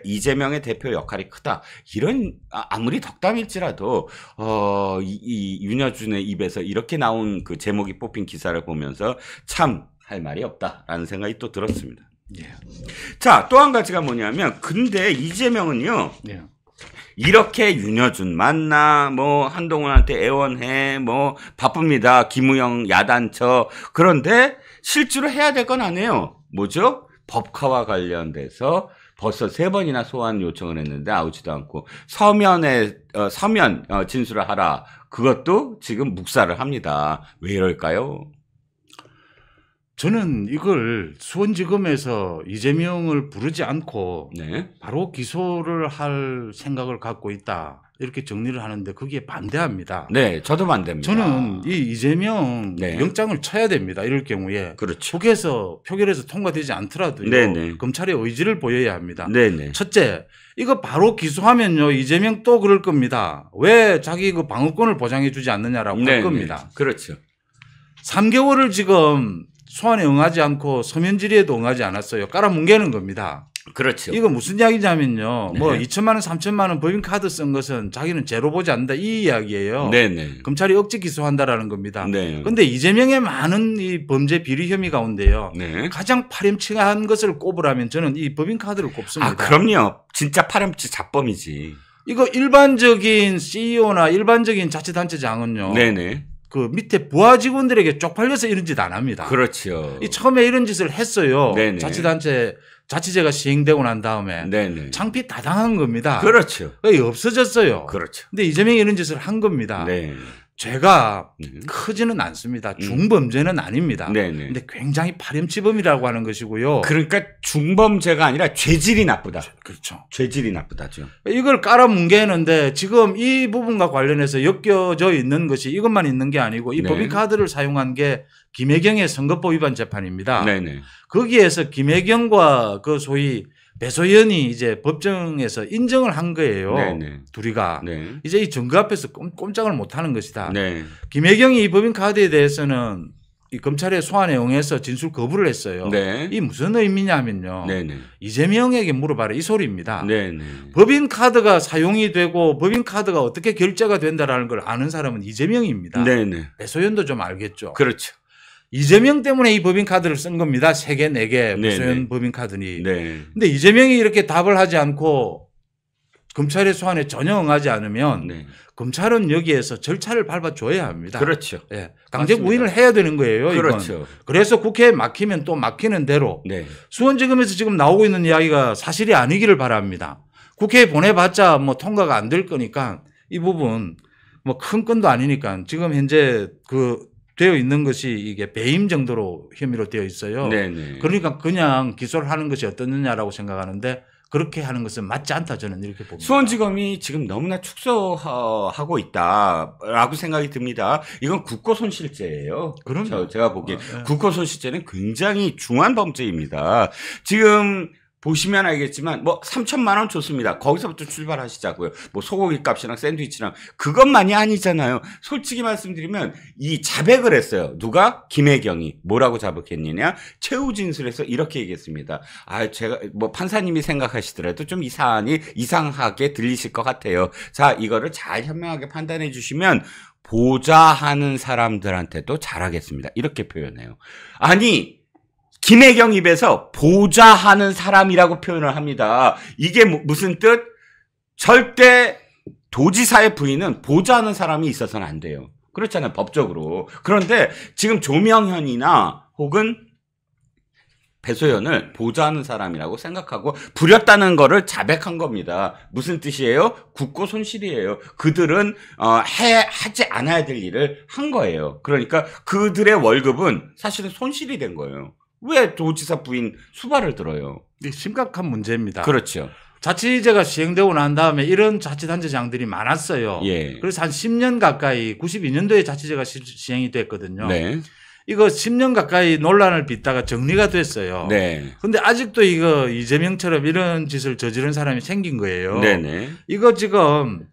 이재명의 대표 역할이 크다. 이런 아무리 덕담일지라도 이 윤여준의 입에서 이렇게 나온 그 제목이 뽑힌 기사를 보면서 참 할 말이 없다라는 생각이 또 들었습니다. 예. 자, 또 한 가지가 뭐냐면 근데 이재명은요. 예. 이렇게 윤여준 만나 뭐 한동훈한테 애원해 뭐 바쁩니다. 김우영 야단쳐. 그런데 실제로 해야 될 건 안 해요. 뭐죠? 법카와 관련돼서 벌써 3번이나 소환 요청을 했는데 나오지도 않고 서면 진술을 하라. 그것도 지금 묵살을 합니다. 왜 이럴까요? 저는 이걸 수원지검에서 이재명을 부르지 않고 네. 바로 기소를 할 생각을 갖고 있다. 이렇게 정리를 하는데 거기에 반대합니다. 네, 저도 반대입니다. 저는 이 이재명 네. 영장을 쳐야 됩니다. 이럴 경우에 그렇죠. 국회에서 표결해서 통과되지 않더라도요. 네네. 검찰의 의지를 보여야 합니다. 네네. 첫째, 이거 바로 기소하면요. 이재명 또 그럴 겁니다. 왜 자기 그 방어권을 보장해 주지 않느냐라고 할 겁니다. 그렇죠. 3개월을 지금 소환에 응하지 않고 서면 질의에도 응하지 않았어요. 깔아뭉개는 겁니다. 그렇죠. 이거 무슨 이야기냐면요. 네. 뭐 2천만 원, 3천만 원 법인카드 쓴 것은 자기는 죄로 보지 않는다 이 이야기예요. 네네. 검찰이 억지 기소한다라는 겁니다. 네. 그런데 이재명의 많은 이 범죄 비리 혐의 가운데요. 네. 가장 파렴치한 것을 꼽으라면 저는 이 법인카드를 꼽습니다. 그럼요. 진짜 파렴치 자범이지. 이거 일반적인 CEO나 일반적인 자치단체장은요. 네네. 그 밑에 부하 직원들에게 쪽팔려서 이런 짓 안 합니다. 그렇죠. 이 처음에 이런 짓을 했어요. 네네. 자치단체 자치제가 시행되고 난 다음에 네네. 창피 다 당한 겁니다. 그렇죠. 거의 없어졌어요. 그렇죠. 근데 이재명이 이런 짓을 한 겁니다. 네. 죄가 크지는 않습니다. 중범죄는 아닙니다. 네네. 근데 굉장히 파렴치범이라고 하는 것이고요. 그러니까 중범죄가 아니라 죄질이 나쁘다. 그렇죠. 죄질이 나쁘다죠. 이걸 깔아뭉개는데 지금 이 부분과 관련해서 엮여져 있는 것이 이것만 있는 게 아니고 이 네. 법인카드를 사용한 게 김혜경의 선거법 위반 재판입니다. 네네. 거기에서 김혜경과 그 소위 배소연이 이제 법정에서 인정을 한 거예요. 네네. 둘이가. 네. 이제 이 증거 앞에서 꼼짝을 못 하는 것이다. 네. 김혜경이 이 법인카드에 대해서는 이 검찰의 소환에 응해서 진술 거부를 했어요. 네. 이 무슨 의미냐면요. 네네. 이재명에게 물어봐라 이 소리입니다. 네네. 법인카드가 사용이 되고 법인카드가 어떻게 결제가 된다라는 걸 아는 사람은 이재명입니다. 네네. 배소연도 좀 알겠죠. 그렇죠. 이재명 때문에 이 법인카드를 쓴 겁니다. 3개, 4개 네네. 배소연 법인카드니. 네. 근데 이재명이 이렇게 답을 하지 않고 검찰의 소환에 전혀 응하지 않으면 네. 검찰은 여기에서 절차를 밟아줘야 합니다. 그렇죠. 예. 강제 맞습니다. 구인을 해야 되는 거예요. 그렇죠. 이건. 그래서 국회에 막히면 또 막히는 대로 네. 수원지검에서 지금 나오고 있는 이야기가 사실이 아니기를 바랍니다. 국회에 보내봤자 뭐 통과가 안 될 거니까 이 부분 뭐 큰 건도 아니니까 지금 현재 그 되어 있는 것이 이게 배임 정도로 혐의로 되어 있어요. 네네. 그러니까 그냥 기소를 하는 것이 어떻느냐라고 생각하는데 그렇게 하는 것은 맞지 않다 저는 이렇게 봅니다. 수원지검이 지금 너무나 축소하고 있다라고 생각이 듭니다. 이건 국고손실죄예요. 그럼요. 제가 보기에 네. 국고손실죄는 굉장히 중한 범죄입니다. 지금 보시면 알겠지만 뭐 3천만 원 좋습니다. 거기서부터 출발하시자고요. 뭐 소고기 값이랑 샌드위치랑 그것만이 아니잖아요. 솔직히 말씀드리면 이 자백을 했어요. 누가? 김혜경이. 뭐라고 자백했느냐? 최후 진술에서 이렇게 얘기했습니다. 아, 제가 뭐 판사님이 생각하시더라도 좀 이 사안이 이상하게 들리실 것 같아요. 자, 이거를 잘 현명하게 판단해 주시면 보좌하는 사람들한테도 잘하겠습니다. 이렇게 표현해요. 아니 김혜경 입에서 보좌하는 사람이라고 표현을 합니다. 이게 무슨 뜻? 절대 도지사의 부인은 보좌하는 사람이 있어서는 안 돼요. 그렇잖아요. 법적으로. 그런데 지금 조명현이나 혹은 배소연을 보좌하는 사람이라고 생각하고 부렸다는 거를 자백한 겁니다. 무슨 뜻이에요? 국고손실이에요. 그들은 하지 않아야 될 일을 한 거예요. 그러니까 그들의 월급은 사실은 손실이 된 거예요. 왜 도지사 부인 수발을 들어요? 심각한 문제입니다. 그렇죠. 자치제가 시행되고 난 다음에 이런 자치단체장들이 많았어요. 예. 그래서 한 10년 가까이 92년도에 자치제가 시행이 됐거든요. 네. 이거 10년 가까이 논란을 빚다가 정리가 됐어요. 네. 근데 아직도 이거 이재명처럼 이런 짓을 저지른 사람이 생긴 거예요. 네네. 이거 지금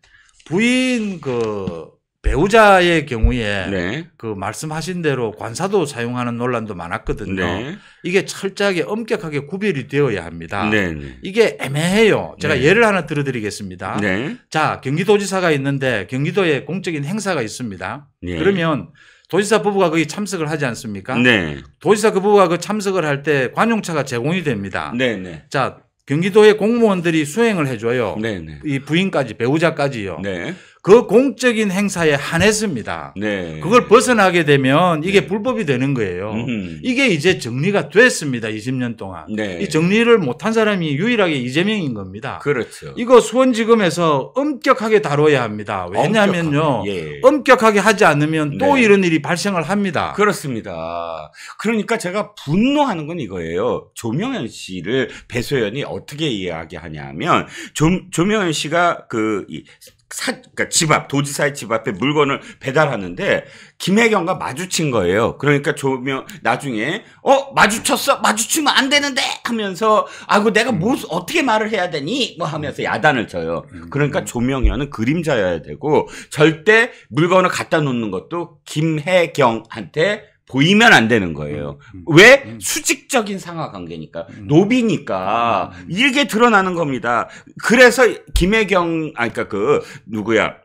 부인 그 배우자의 경우에 네. 그 말씀하신 대로 관사도 사용하는 논란도 많았거든요. 네. 이게 철저하게 엄격하게 구별이 되어야 합니다. 네. 이게 애매해요. 제가 네. 예를 하나 들어드리겠습니다. 네. 자, 경기도지사가 있는데 경기도에 공적인 행사가 있습니다. 네. 그러면 도지사 부부가 거기 참석을 하지 않습니까? 네. 도지사 그 부부가 그 참석을 할 때 관용차가 제공이 됩니다. 네. 자, 경기도의 공무원들이 수행을 해줘요. 네. 이 부인까지 배우자까지요. 네. 그 공적인 행사에 한했습니다. 네. 그걸 벗어나게 되면 이게 불법이 되는 거예요. 음. 이게 이제 정리가 됐습니다. 20년 동안. 네. 이 정리를 못한 사람이 유일하게 이재명인 겁니다. 그렇죠. 이거 수원지검에서 엄격하게 다뤄야 합니다. 왜냐하면요. 엄격하게, 예. 엄격하게 하지 않으면 또 네. 이런 일이 발생을 합니다. 그렇습니다. 그러니까 제가 분노하는 건 이거예요. 조명현 씨를 배소연이 어떻게 이야기하냐면 조명현 씨가 그러니까 집 앞, 도지사의 집 앞에 물건을 배달하는데 김혜경과 마주친 거예요. 그러니까 나중에 마주쳤어? 마주치면 안 되는데 하면서 아이고 내가 어떻게 말을 해야 되니? 뭐 하면서 야단을 쳐요. 그러니까 조명현은 그림자여야 되고 절대 물건을 갖다 놓는 것도 김혜경한테 보이면 안 되는 거예요. 왜? 수직적인 상하 관계니까. 노비니까. 이게 드러나는 겁니다. 그래서 김혜경,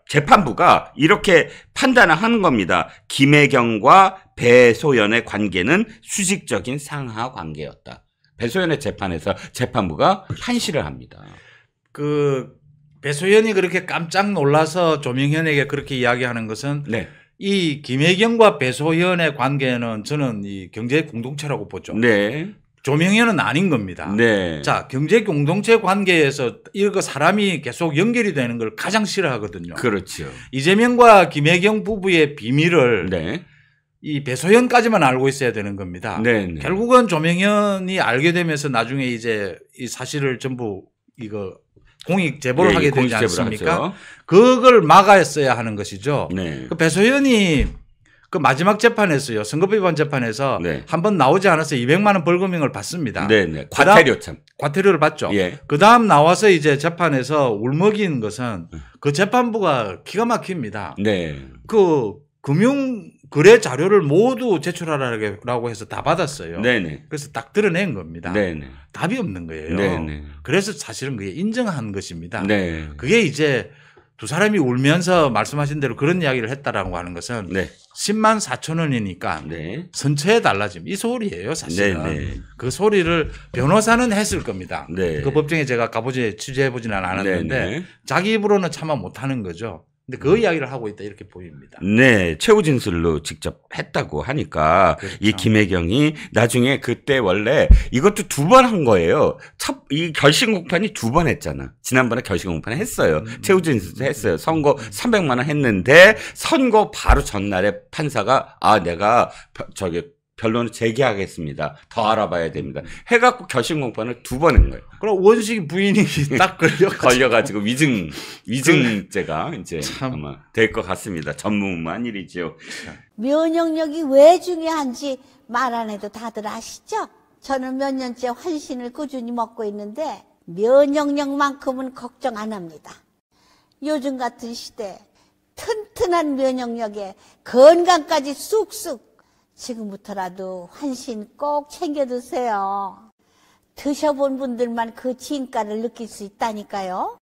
재판부가 이렇게 판단을 하는 겁니다. 김혜경과 배소연의 관계는 수직적인 상하 관계였다. 배소연의 재판에서 재판부가 판시를 합니다. 배소연이 그렇게 깜짝 놀라서 조명현에게 그렇게 이야기하는 것은 네. 이 김혜경과 배소연의 관계는 저는 이 경제 공동체라고 보죠. 네. 조명현은 아닌 겁니다. 네. 자, 경제 공동체 관계에서 이거 사람이 계속 연결이 되는 걸 가장 싫어하거든요. 그렇죠. 이재명과 김혜경 부부의 비밀을 네. 이 배소연까지만 알고 있어야 되는 겁니다. 네. 네. 결국은 조명현이 알게 되면서 나중에 이제 이 사실을 전부 이거 공익 제보를 예, 하게 되지 공익 제보를 않습니까? 하죠. 그걸 막았어야 하는 것이죠. 네. 그 배소연이 그 마지막 재판에서요. 선거법 위반 재판에서 네. 한 번 나오지 않아서 200만 원 벌금형을 받습니다. 네. 과태료 참. 과태료를 받죠. 예. 그다음 나와서 이제 재판에서 울먹인 것은 그 재판부가 기가 막힙니다. 네. 그 금융 거래 자료를 모두 제출하라고 해서 다 받았어요. 네네. 그래서 딱 드러낸 겁니다. 네네. 답이 없는 거예요. 네네. 그래서 사실은 그게 인정한 것입니다. 네. 그게 이제 두 사람이 울면서 말씀하신 대로 그런 이야기를 했다라고 하는 것은 네. 10만 4천 원이니까 네. 선처에 달라짐 이 소리예요, 사실은. 네네. 그 소리를 변호사는 했을 겁니다. 네. 그 법정에 제가 취재해 보지는 않았는데 네네. 자기 입으로는 차마 못하는 거죠. 근데 그 이야기를 하고 있다 이렇게 보입니다. 네, 최후 진술로 직접 했다고 하니까 그렇죠. 이 김혜경이 나중에 그때 원래 이것도 두 번 한 거예요. 이 결심 공판이 두 번 했잖아. 지난번에 결심 공판 했어요. 최후 진술도 했어요. 선고 300만 원 했는데 선고 바로 전날에 판사가 내가 변론을 재개하겠습니다. 더 알아봐야 됩니다. 해갖고 결심 공판을 두 번 한 거예요. 그럼 원식 부인이 딱 걸려가지고 위증죄가 이제 참. 아마 될 것 같습니다. 전무후무한 일이죠. 면역력이 왜 중요한지 말 안 해도 다들 아시죠? 저는 몇 년째 환신을 꾸준히 먹고 있는데 면역력만큼은 걱정 안 합니다. 요즘 같은 시대 튼튼한 면역력에 건강까지 쑥쑥 지금부터라도 환신 꼭 챙겨 드세요. 드셔본 분들만 그 진가를 느낄 수 있다니까요.